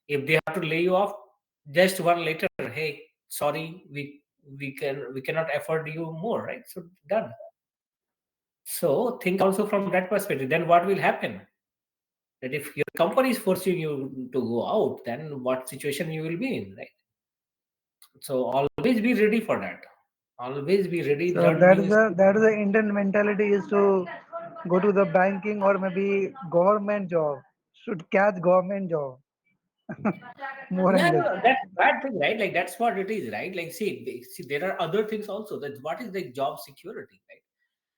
If they have to lay you off, just one later, hey, sorry, we cannot afford you more, right? So done. So think also from that perspective. Then what will happen? That if your company is forcing you to go out, then what situation you will be in, right? So always be ready for that. Always be ready. So Learn new skills. that is the Indian mentality is to go to the banking or maybe government job. Should catch government job. More Yeah, and no, less. no, that's bad thing, right? Like that's what it is, right? Like see, there are other things also. That what is the job security, right?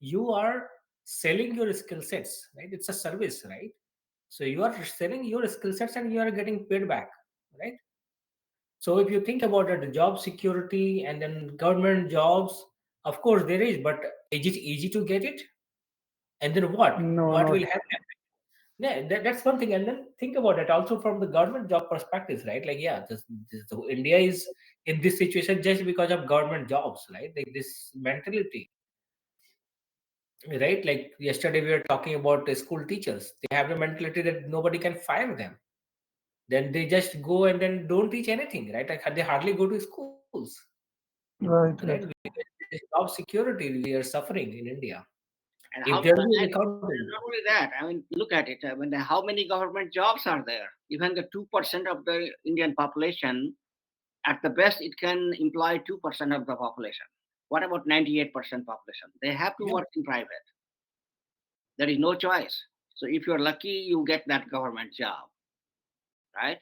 You are selling your skill sets, right? It's a service, right? So you are selling your skill sets and you are getting paid back, right? So if you think about it, the job security and then government jobs, of course there is, but is it easy to get it? And then what? No, What not. will happen? Yeah, that's one thing. And then think about it also from the government job perspective, right? Like, yeah, so India is in this situation just because of government jobs, right? Like this mentality, right? Like yesterday we were talking about the school teachers. They have the mentality that nobody can fire them. Then they just go and then don't teach anything, right? Like they hardly go to schools, Right, right? right. This job security we are suffering in India. And If how there to is manage? accountability, And not only that, I mean, look at it. I mean, how many government jobs are there? Even the 2% of the Indian population, at the best, it can employ 2% of the population. What about 98% population? They have to yeah. work in private. There is no choice. So if you're lucky, you get that government job, right?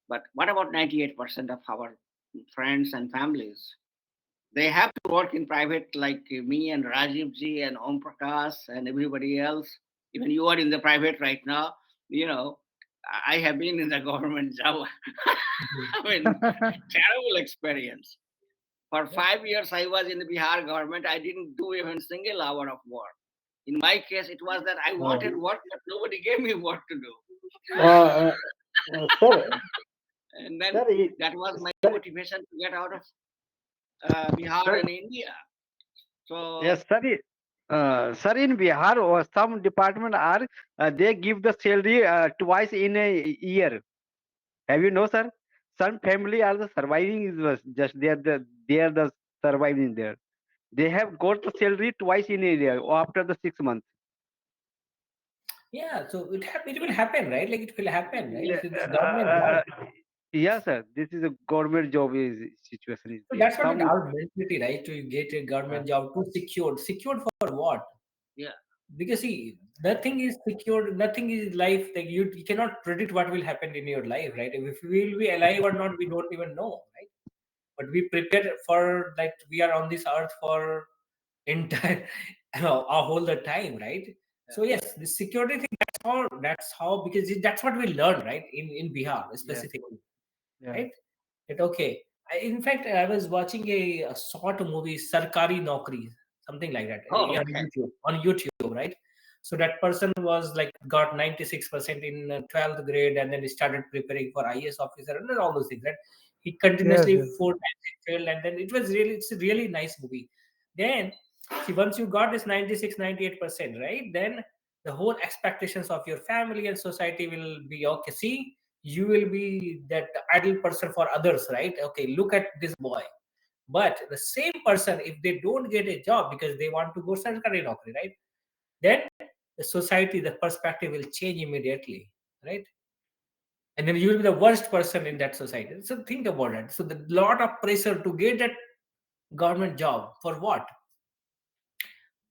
But what about 98% of our friends and families? They have to work in private, like me and Rajeevjee and Om Prakash and everybody else. Even you are in the private right now. You know, I have been in the government job. Mhm. I mean, terrible experience. For Yeah. 5 years, I was in the Bihar government. I didn't do even single hour of work. In my case, it was that I Uh, wanted work, but nobody gave me work to do. uh, sir, And then sir, that was my sir, motivation to get out of Bihar sir, and India. So yes, sir. Sir, in Bihar, some department are they give the salary twice in a year. Have you know, sir? Some family are the surviving is just they are the surviving there. They have got the salary twice in a year after the 6 months. Yeah, so it will happen, right? Like it will happen, right? Yeah, It's government job. yeah, sir. This is a government job is situation is So there. that's what it Some our mentality, right? To get a uh, government job to secured. Secured for what? yeah, Because see, nothing is secured, nothing is life. Like you cannot predict what will happen in your life, right? If we will be alive or not, we don't even know, right? But we prepare for like we are on this earth for entire a whole the time, right? yeah, So yes, the security thing. That's how because that's what we learn, right? In Bihar yeah, specifically, yeah. right? It okay. In fact, I was watching a short movie, Sarkari Naukri, something like that, oh, on okay. YouTube. On YouTube, right? So that person was like got 96% in 12th grade, and then he started preparing for IS officer and then all those things. Right? He Yes, continuously yes. 4 times he failed, and then it's a really nice movie. Then see, once you got this 96, 98%, right? Then the whole expectations of your family and society will be okay. See, you will be that idle person for others, right? Okay, look at this boy. But the same person, if they don't get a job because they want to go sarkari naukri, right? Then the society, the perspective will change immediately, right? And then you will be the worst person in that society. So think about it. So the lot of pressure to get that government job for what?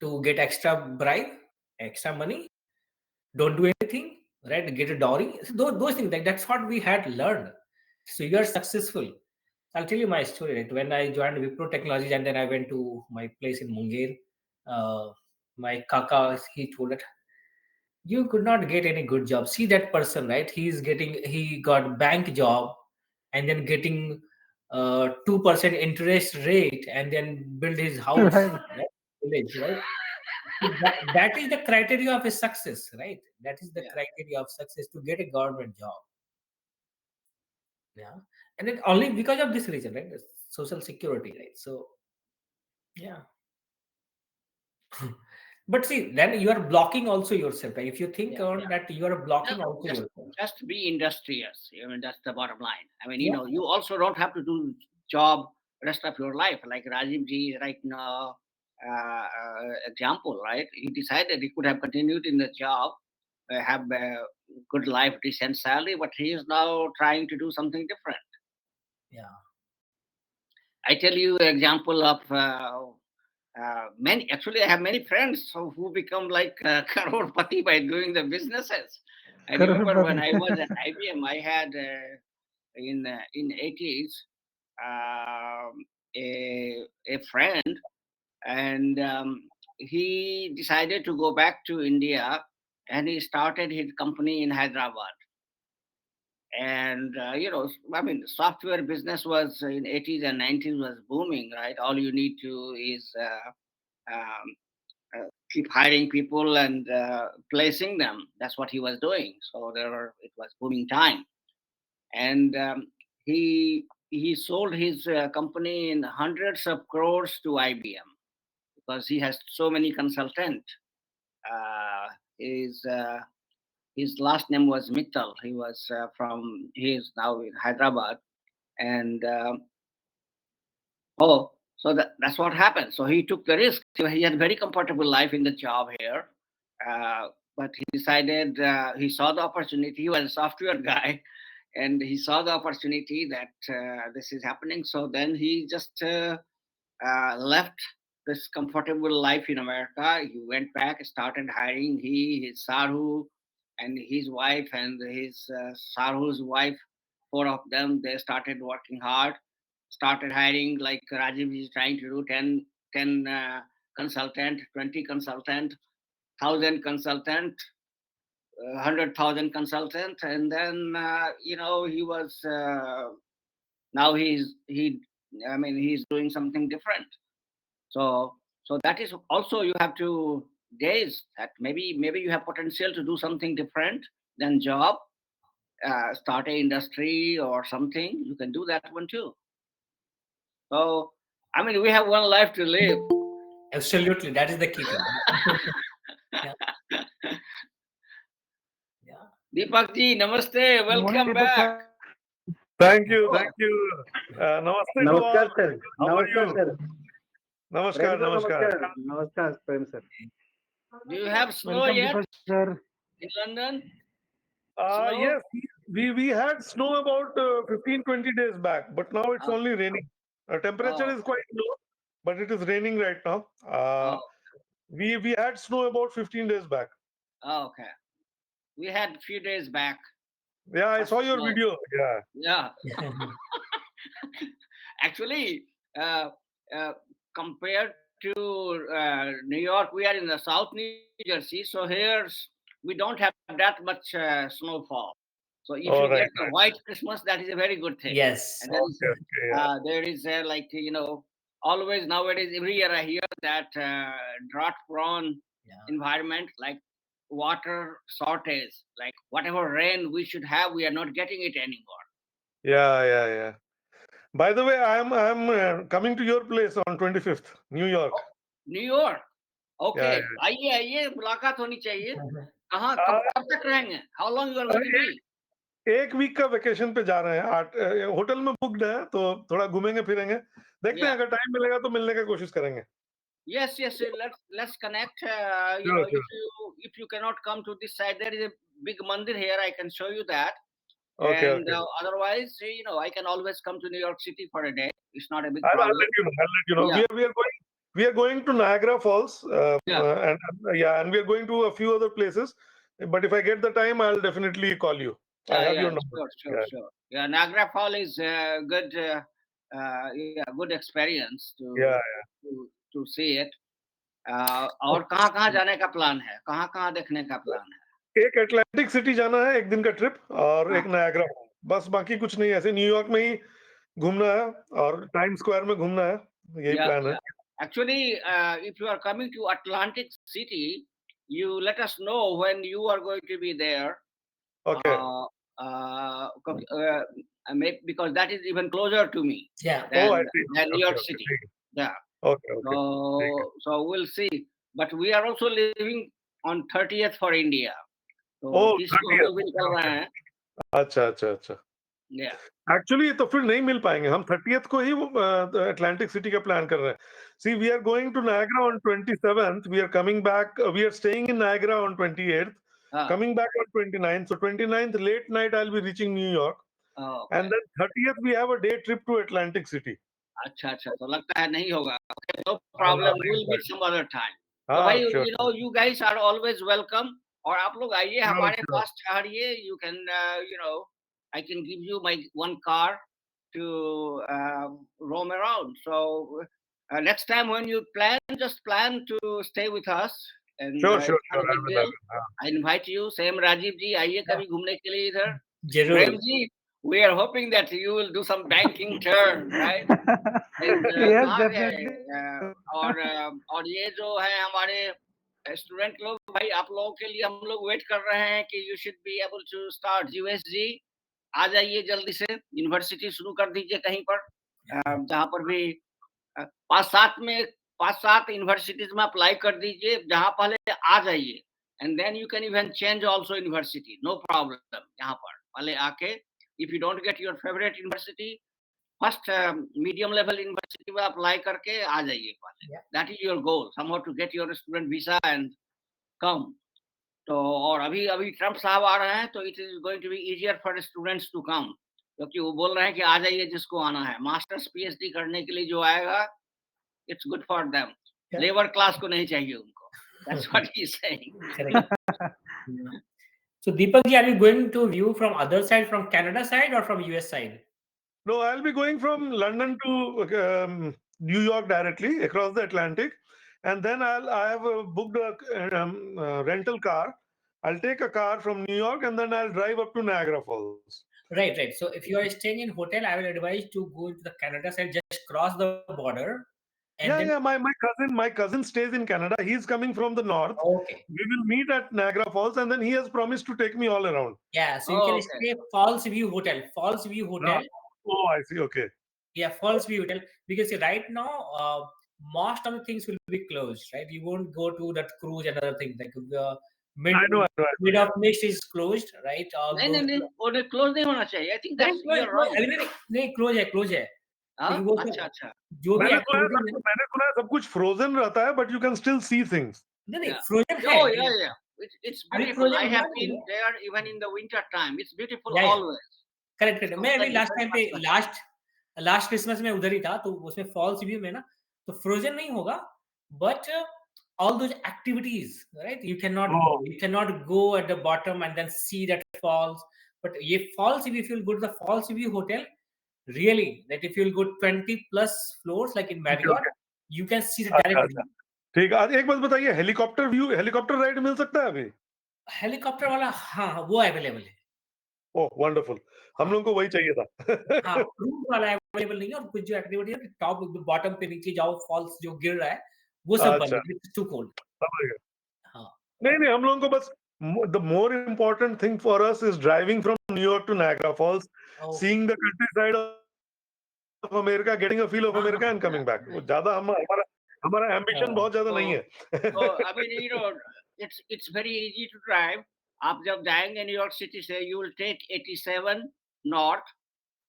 To get extra bribe, extra money, don't do anything, right? Get a dowry. So those things, like that's what we had learned. So you are successful. I'll tell you my story. Right? When I joined Wipro Technologies and then I went to my place in Munger, my kaka, he told that you could not get any good job. See that person, right? He got bank job and then getting 2% interest rate and then build his house, Right. right? Village, right? That is the criteria of a success, right? That is the Yeah. criteria of success to get a government job. Yeah. And then only because of this reason, right? The social security, right? So yeah. But see, then you are blocking also yourself. Right? If you think Yeah, on that, you are no, blocking also just yourself. just be industrious. I mean, that's the bottom line. I mean, Yeah. you also don't have to do job rest of your life. Like Rajiv Ji right now, example, right? He decided he could have continued in the job, have a good life, decent salary, but he is now trying to do something different. Yeah. I tell you example of many. Actually, I have many friends who become like crorepati by doing the businesses. I remember when Karupati. I was at IBM, I had in 80s, a friend, and he decided to go back to India, and he started his company in Hyderabad. And I mean, software business was in 80s and 90s was booming, right? All you need to is keep hiring people and placing them. That's what he was doing. So it was booming time, and he sold his company in hundreds of crores to IBM because he has so many consultants. Uh, his his last name was Mittal. He was he is now in Hyderabad, and so that's what happened. So he took the risk. So he had a very comfortable life in the job here, but he decided he saw the opportunity. He was a software guy, and he saw the opportunity that this is happening. So then he just left this comfortable life in America. He went back, started hiring his Sarhu, and his wife, and his Sarhu's wife. Four of them, they started working hard, started hiring like Rajiv is trying to do 10 consultant, 20 consultant, 1,000 consultant, 100,000 consultant, and then he was now I mean he's doing something different. So that is also you have to gaze that maybe you have potential to do something different than job, start a industry or something. You can do that one too. So I mean we have one life to live. Absolutely, that is the key thing. Yeah, yeah. Deepak ji, namaste. Good morning, Welcome Deepak back. sir. Thank you. Oh, Thank you. Namaste to Namaskar, all. sir. How are Namaskar, you? sir. Prem Namaskar. sir, Namaskar. namaskar. Namaskar, Prem sir. do you have snow Welcome, yet Deepak sir. in London? Snow? Yes, we had snow about 15, 20 days back, but now it's Oh, only raining. Temperature oh, is quite low, but it is raining right now. oh, We had snow about 15 days back. oh, okay. We had a few days back Yeah, I first saw your snow. video. Yeah. Yeah. Actually, uh, uh, compared to New York, we are in the South New Jersey, so here we don't have that much snowfall. So if you get All the right. white Christmas, that is a very good thing. And Yes. Okay. Okay. Yeah. there is like always nowadays every year I hear that drought prone Yeah. environment, like water shortage, like whatever rain we should have, we are not getting it anymore. Yeah. Yeah. Yeah. By the way, I'm coming to your place on 25th, New York. Oh, New York. Yeah. Okay, आइए आइए, मुलाकात होनी चाहिए. कहाँ Yeah. कब तक रहेंगे? How long you are going to be? एक वीक का वेकेशन पे जा रहे हैं. होटल में बुक्ड है तो थोड़ा घूमेंगे फिरेंगे. देखते हैं या अगर टाइम मिलेगा तो मिलने का कोशिश करेंगे. yes, yes, let's connect. Sure, sure. If you cannot come to this side, there is a big mandir here. I can show you that. Okay, And okay. otherwise, I can always come to New York City for a day. It's not a big I'll problem. let you know. I'll let you know. Yeah, We are going to Niagara Falls. yeah, And we are going to a few other places. But if I get the time, I'll definitely call you. I yeah, have yeah. your number. Sure, sure, Yeah, sure. Yeah, Niagara Fall is good. Yeah, good experience yeah. to see it. और कहाँ कहाँ जाने का plan है? कहाँ कहाँ देखने का प्लान है? एक अटलांटिक सिटी जाना है, एक दिन का ट्रिप, और हाँ, एक नायग्रा फॉल. बस बाकी कुछ नहीं. ऐसे न्यूयॉर्क में ही घूमना है और टाइम स्क्वायर में घूमना है. यही yeah, प्लान है. yeah. Actually, if you are coming to Atlantic City, you let us know when you are going to be there. Okay. Because that is even closer to me Yeah. Oh, I than see. New okay, York okay, City. ठीक Yeah. है. Okay, okay, ठीक है. So we'll see. But we are also leaving on 30th for India. तो ओह, 30 को हम 30th. लोग भी okay, निकल रहे ओके. हैं. अच्छा, अच्छा, अच्छा. Yeah. एक्चुअली तो फिर नहीं मिल पाएंगे. हम 30th को ही अटलांटिक सिटी का प्लान कर रहे हैं. See, we are going to Niagara on 27th. We are coming back. We are staying in Niagara on 28th. हाँ. Coming back on 29th. So 29th late night I'll be reaching New York. Okay. And then 30th we have a day trip to Atlantic City. अच्छा अच्छा, तो लगता है नहीं होगा. Okay, no हाँ, problem. नहीं We'll होगा. meet some other time. तो हाँ, भाई, sure, you guys are always welcome. और आप लोग आइए sure, हमारे sure. Pass ठहरिए. You can I can give you my one car to roam around. So next time when you plan, just plan to stay with us, and Sure, it's sure, not sure. a I big will. I deal. will. हाँ. I invite you. Same Rajiv ji, आइए कभी घूमने के लिए इधर. जरूर. Prem ji, we are hoping that you will do some banking turn, right? And Yes, कहाँ है definitely. और ये जो है हमारे स्टूडेंट लोग, भाई आप लोगों के लिए हम लोग वेट कर रहे हैं कि you should be able to start. GS ji, आ जाइए जल्दी से, यूनिवर्सिटी शुरू कर दीजिए कहीं पर, जहाँ पर भी पाँच सात में 5-7 यूनिवर्सिटीज में अप्लाई कर दीजिए, जहाँ पहले आ जाइए. And then you can even change also university, no problem. यहाँ पर पहले आके, if you don't get your favourite university, first medium level university में अप्लाई करके आ जाइए पहले. That is your goal, somehow to get your student visa and come. तो और अभी अभी ट्रम्प साहब आ रहे हैं, तो it is going to be easier for students to come, क्योंकि वो बोल रहे हैं कि आ जाइए जिसको आना है. मास्टर्स पीएचडी करने के लिए जो आएगा, it's good for them. Labour class को नहीं चाहिए उनको. That's what he is saying. Correct. Yeah. So Deepak ji, are you going to view from other side, from Canada side or from US side? No, I'll be going from London to New York directly across the Atlantic, and then I have booked a rental car. I'll take a car from New York, and then I'll drive up to Niagara Falls. Right, right. So if you are staying in hotel, I will advise to go into the Canada side, just cross the border, and Yeah, then yeah. My cousin stays in Canada. He's coming from the north. okay. We will meet at Niagara Falls, and then he has promised to take me all around. Yeah, so you Oh, can okay. stay Falls View Hotel. Falls View Ah, Hotel. oh, I see. Okay. Yeah, Falls View Hotel. Because see, right now, most of the things will be closed, right? You won't go to that cruise and other things like the mid I know. I know. I mid know. of mist is closed, right? All नहीं नहीं those नहीं, वो close नहीं होना चाहिए. I think नहीं that's close, you are close, right. अभी नहीं close है हाँ, क्योंकि वो अच्छा सब अच्छा. जो भी मैंने सुना है एक्टिविटी है सब मैंने सुना है सब कुछ फ्रोजन रहता है, but you can still see things. नहीं Yeah. फ्रोजन है Oh, yeah, yeah. It's अभी beautiful. I फ्रोजन हुआ have नहीं been है there even in the winter time. It's beautiful या always. करेक्ट करेक्ट इसको मैं अभी very, लास्ट very टाइम पे much लगता है. लास्ट क्रिसमस में उधर ही था तो उसमें फॉल्स व्यू में ना तो फ्रोजन नहीं होगा but all those activities right Oh, you cannot go at the bottom and then see that falls but ये falls if you'll go to the falls view hotel really that if you'll go 20 plus floors like in okay Marriott okay. you can see the अच्छा direct अच्छा. view ठीक है. आज एक बात बताइए, helicopter ride मिल सकता है अभी? हेलीकॉप्टर वाला हाँ वो अवेलेबल है ओह वंडरफुल. हम हाँ लोगों को वही चाहिए था. हाँ क्रूज वाला अवेलेबल नहीं है और कुछ जो एक्टिविटी है टॉप बॉटम पे नीचे जाओ फॉल्स जो गिर रहा है वो सब बंद अच्छा, है इट्स टू कोल्ड समझ गए. हाँ नहीं नहीं, हम लोगों को बस the more important thing for us is driving from New York to Niagara Falls, okay seeing the countryside of America, getting a feel of हाँ अमेरिका एंड कमिंग बैक. वो ज्यादा हमारा हमारा एम्बिशन बहुत ज्यादा नहीं So, है. I mean, it's very easy to drive. आप जब जाएंगे न्यूयॉर्क सिटी से, you will take 87 नॉर्थ,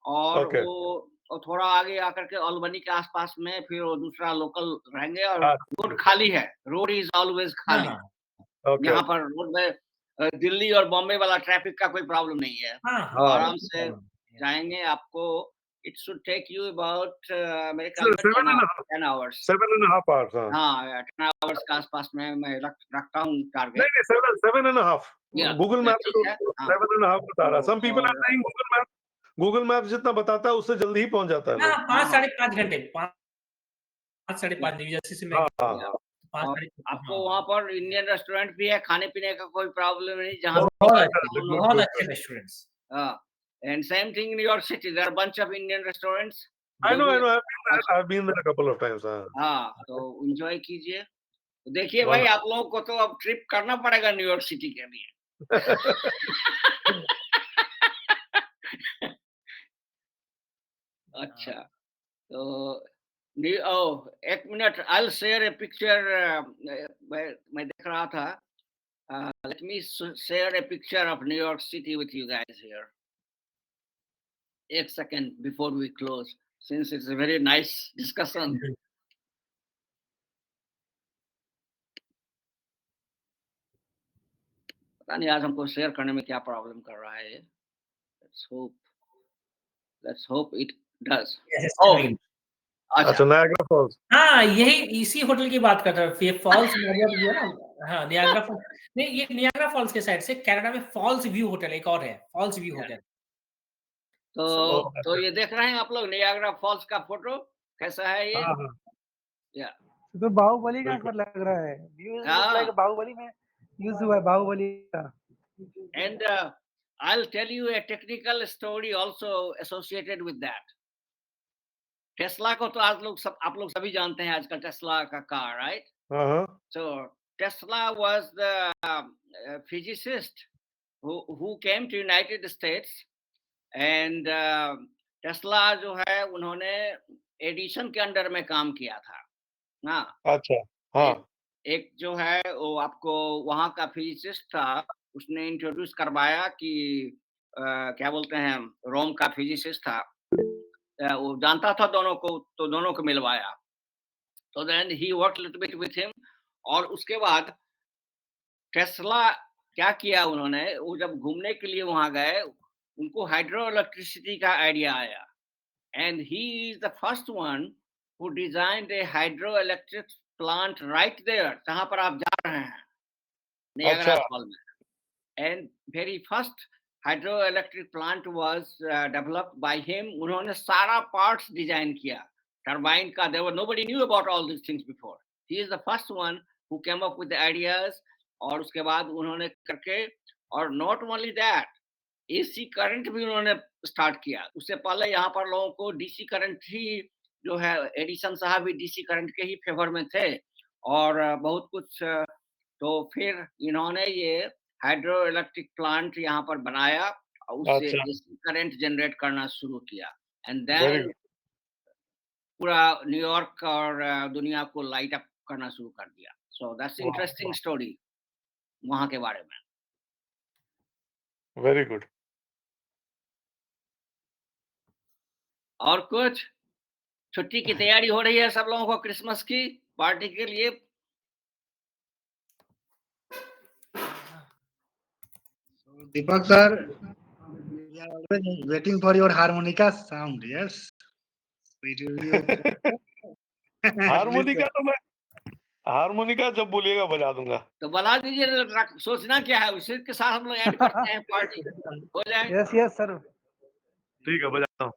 और ओके. वो थोड़ा आगे आकर के अल्बनी के आसपास में फिर वो दूसरा लोकल रहेंगे, और रोड अच्छा. खाली है. रोड इज ऑलवेज खाली. हाँ ओके. यहाँ पर रोड में दिल्ली और बॉम्बे वाला ट्रैफिक का कोई प्रॉब्लम नहीं है. हाँ तो हाँ. आराम से जाएंगे. आपको it should take you about मेरे ख्याल में 10 आवर्स. 7.5 hours. हाँ. हाँ, 10 आवर्स के आसपास में मैं रखता हूँ नहीं टारगेट. नहीं, 7.5. या गूगल मैप पे ठीक तो है. हाँ, 7.5 बता रहा है. सम पीपल आर और सेइंग गूगल मैप जितना बताता है उससे जल्दी ही पहुंच जाता है हाँ लोग. पाँच हाँ साढ़े पाँच घंटे पाँच साढ़े या पाँच न्यू जर्सी से मैं हाँ हाँ या हाँ. पाँच और साढ़े आपको हाँ वहाँ पर इंडियन रेस्टोरेंट भी है, खाने पीने का कोई प्रॉब्लम नहीं. जहाँ Oh, भी बहुत जाए अच्छे हम लोग. गुड बहुत गुड अच्छे गुड. रेस्टोरेंट्स हाँ, and same thing New York city, there are bunch of Indian restaurants I जो नो भी. I know, I've been there a couple of times. हाँ. हाँ, तो एंजॉय कीजिए. तो देखिए भाई, आप Wonderful. लोगों को तो अब ट्रिप करना पड़ेगा न्यूयॉर्क सिटी के लिए. अच्छा, तो एक minute, I share a picture. मैं देख रहा था. Let me share a picture of New York city with you guys here. एक second before we close, since it's a very nice discussion. पता नहीं आज हमको शेयर करने में क्या प्रॉब्लम कर रहा है. Let's hope it does. Oh, अच्छा. अच्छा, नायग्रा फॉल्स. हाँ यही इसी होटल की बात कर रहा हूँ ये फॉल्स मैरियट जो है ना हाँ नियाग्रा फॉल्स नहीं ये नियाग्रा फॉल्स के साइड से कनाडा में फॉल्स व्यू होटल एक और है फॉल्स व्यू Yeah. होटल तो ये देख रहे हैं आप लोग नियाग्रा फॉल्स का फोटो कैसा है ये? हाँ हाँ या तो बाहुबली का बिल्कुल सर लग रहा है, व्यूज लुक लाइक हाँ बाहुबली में यूज हुआ है बाहुबली का। and I'll tell you a technical story also associated with that. Tesla को तो आज लोग सब आप लोग सभी जानते हैं आजकल टेस्ला का कार, राइट? हाँ हाँ So Tesla was the physicist who came to United States and Tesla जो है उन्होंने एडिशन के अंडर में काम किया था ना। अच्छा हाँ एक एक जो है वो आपको वहाँ का फिजिसिस्ट था, उसने इंट्रोड्यूस करवाया कि क्या बोलते हैं, रोम का फिजिसिस्ट था, वो जानता था दोनों को, तो दोनों को मिलवाया। तो then he work little bit with him और उसके बाद टेस्ला क्या किया उन्होंने, वो जब घूमने के लिए वहाँ गए, उनको हाइड्रो इलेक्ट्रिसिटी का आइडिया आया and he is the first one who designed a hydro electric plant right there जहाँ पर आप जा रहे हैं, नियाग्रा अच्छा फॉल में। And very first hydroelectric plant was developed by him. उन्होंने सारा parts design किया turbine का। There were nobody knew about all these things before. He is the first one who came up with the ideas और उसके बाद उन्होंने करके, और not only that, AC current भी उन्होंने स्टार्ट किया। उससे पहले यहाँ पर लोगों को DC करंट ही जो है, एडिसन साहब भी DC करंट के ही फेवर में थे और बहुत कुछ तो फिर इन्होंने ये हाइड्रो इलेक्ट्रिक प्लांट यहाँ पर बनाया और उससे अच्छा एसी करंट जनरेट करना शुरू किया एंड वेरी देन गुड पूरा न्यूयॉर्क और दुनिया को लाइट अप करना शुरू कर दिया। सो दैट्स इंटरेस्टिंग स्टोरी वहाँ के बारे में। वेरी गुड और कुछ छुट्टी की तैयारी हो रही है सब लोगों को क्रिसमस की पार्टी के लिए? So, Deepak sir, we are always waiting for your harmonica sound. Yes, it will be please. Harmonica तो मैं हारमोनिका जब बोलिएगा बजा दूंगा। तो बना दीजिए, सोचना क्या है, उसी के साथ हम लोग एंड करते हैं, पार्टी हो जाए। Yes yes sir. ठीक है बजाता हूँ।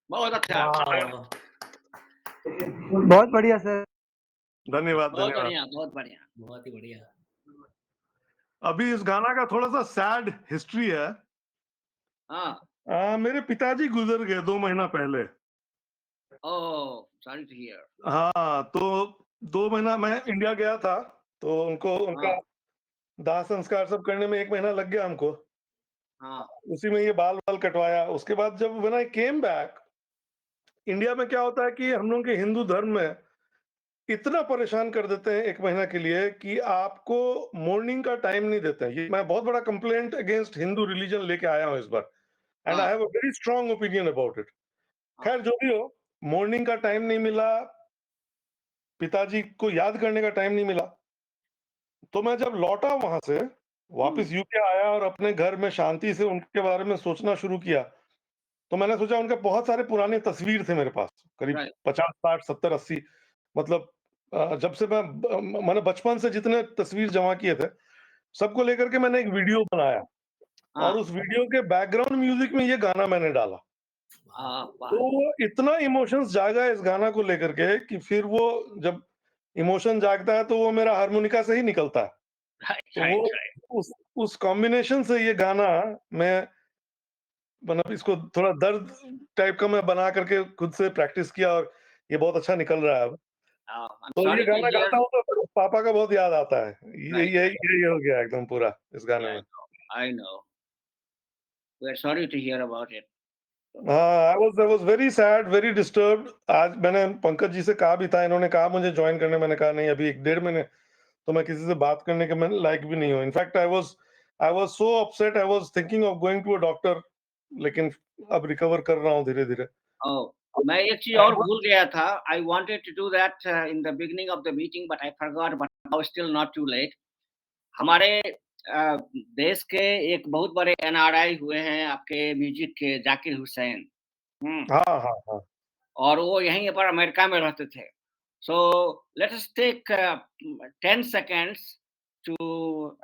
बहुत अच्छा, वाह, बहुत बढ़िया सर। धन्यवाद बहुत धन्यवाद। बढ़िया, बहुत बढ़िया। बहुत ही बढ़िया। अभी इस गाना का थोड़ा सा सैड हिस्ट्री है। हाँ, मेरे पिताजी गुजर गए 2 महीना पहले। Oh sorry to hear. हाँ तो 2 महीना मैं इंडिया गया था, तो उनको उनका हाँ दाह संस्कार सब करने में 1 महीना लग गया हमको। हाँ उसी में ये बाल वाल कटवाया। उसके बाद जब when I came back, India में क्या होता है कि हम लोग के हिंदू धर्म में इतना परेशान कर देते हैं 1 महीना के लिए कि आपको मॉर्निंग का टाइम नहीं देते हैं। ये मैं बहुत बड़ा कंप्लेंट अगेंस्ट हिंदू रिलीजन लेके आया हूँ इस बार, एंड आई हाँ have a very strong opinion about it. हाँ खैर जो भी हो, मॉर्निंग का टाइम नहीं मिला, पिताजी को याद करने का टाइम नहीं मिला। तो मैं जब लौटा वहां से, वापस यूके आया और अपने घर में शांति से उनके बारे में सोचना शुरू किया, तो मैंने सोचा उनके बहुत सारे पुराने तस्वीर थे मेरे पास, करीब राइट 50, 60, 70, 80, मतलब जब से मैंने बचपन से जितने तस्वीर जमा किए थे, सबको लेकर के मैंने एक वीडियो बनाया, हाँ और उस वीडियो के बैकग्राउंड म्यूजिक में ये गाना मैंने डाला। वाह तो वो इतना इमोशंस जागा इस गाना को लेकर के कि फिर वो जब इमोशन जागता है तो वो मेरा हारमोनिका से ही निकलता है। राइट तो राइट वो राइट उस कॉम्बिनेशन से ये गाना मैं मतलब इसको थोड़ा दर्द टाइप का मैं बना करके खुद से प्रैक्टिस किया, और ये बहुत अच्छा निकल रहा है अब। आई एम तो ये सॉरी टू गाना हियर गाता हूँ तो पापा का बहुत याद आता है। राइट ये हो गया एकदम पूरा इस गाने में। I know we are sorry to hear about it हाँ, I was very sad, very disturbed. आज मैंने पंकज जी से कहा भी था, इन्होंने कहा मुझे ज्वाइन करने, मैंने कहा नहीं, अभी 1 डेढ़ महीने तो मैं किसी से बात करने के मैं लायक भी नहीं हूँ। In fact I was so upset, I was thinking of going to a doctor, लेकिन अब रिकवर कर रहा हूँ धीरे-धीरे। ओह मैं एक चीज और भूल गया था I wanted to do that in the beginning of the meeting but I forgot but now still not too late हमारे देश के एक बहुत बड़े एनआरआई हुए हैं आपके म्यूजिक के जाकिर हुसैन हाँ, हाँ, हाँ। और वो यहीं पर अमेरिका में रहते थे so let us take 10 seconds to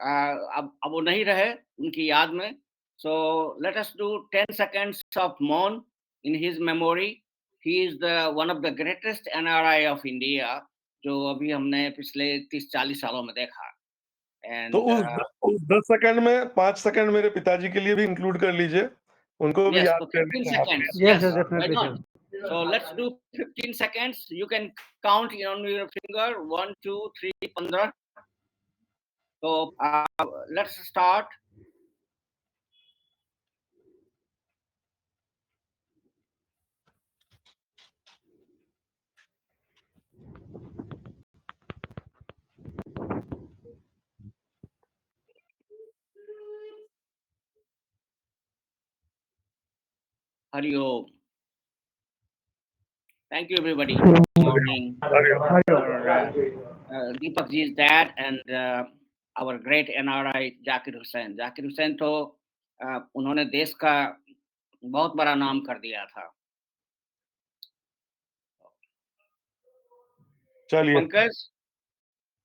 अब वो नहीं रहे उनकी याद में so let us do 10 seconds of मौन in his memory he is the one of the greatest NRI of India जो अभी हमने पिछले 30-40 सालों में देखा तो एंड उस 10 सेकंड में 5 सेकंड मेरे पिताजी के लिए भी इंक्लूड कर लीजिए, उनको भी yes याद so कर 15 लीजिए आप। seconds Yes, yes yes, why definitely, not sir. so let's do 15 seconds you can count on your finger 1 2 3 15 so let's start Hari Om. Thank you everybody for joining our Deepak ji's dad and our great NRI Zakir Hussain. Zakir Hussain तो उन्होंने देश का बहुत बड़ा नाम कर दिया था चलिए। पंकज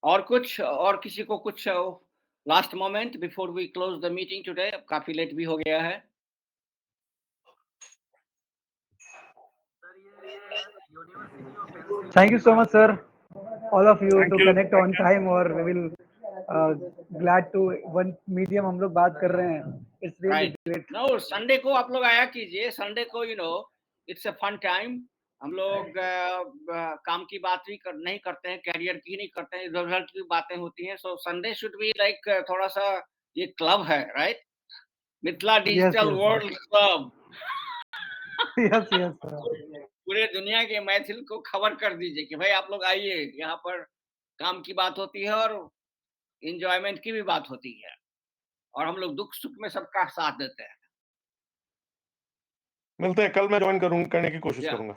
और कुछ और किसी को कुछ last moment before we close the meeting today काफी लेट भी हो गया है Thank you so much, sir. All of you thank to you. connect on time और we will uh, glad to one medium हम लोग बात कर रहे हैं. It's really right great. No Sunday को आप लोग आया कीजिए संडे को इट्स अ फन टाइम हम लोग काम की बात भी नहीं करते हैं कैरियर की नहीं करते हैं इधर उधर की बातें होती हैं so Sunday should be like थोड़ा सा ये क्लब है right Mithila Yes, digital yes, world club yes, yes, sir. पूरे दुनिया के मैथिल को खबर कर दीजिए कि भाई आप लोग आइए यहाँ पर काम की बात होती है और इंजॉयमेंट की भी बात होती है और हम लोग दुख सुख में सबका साथ देते हैं मिलते हैं कल, मैं ज्वाइन करने की कोशिश या करूंगा।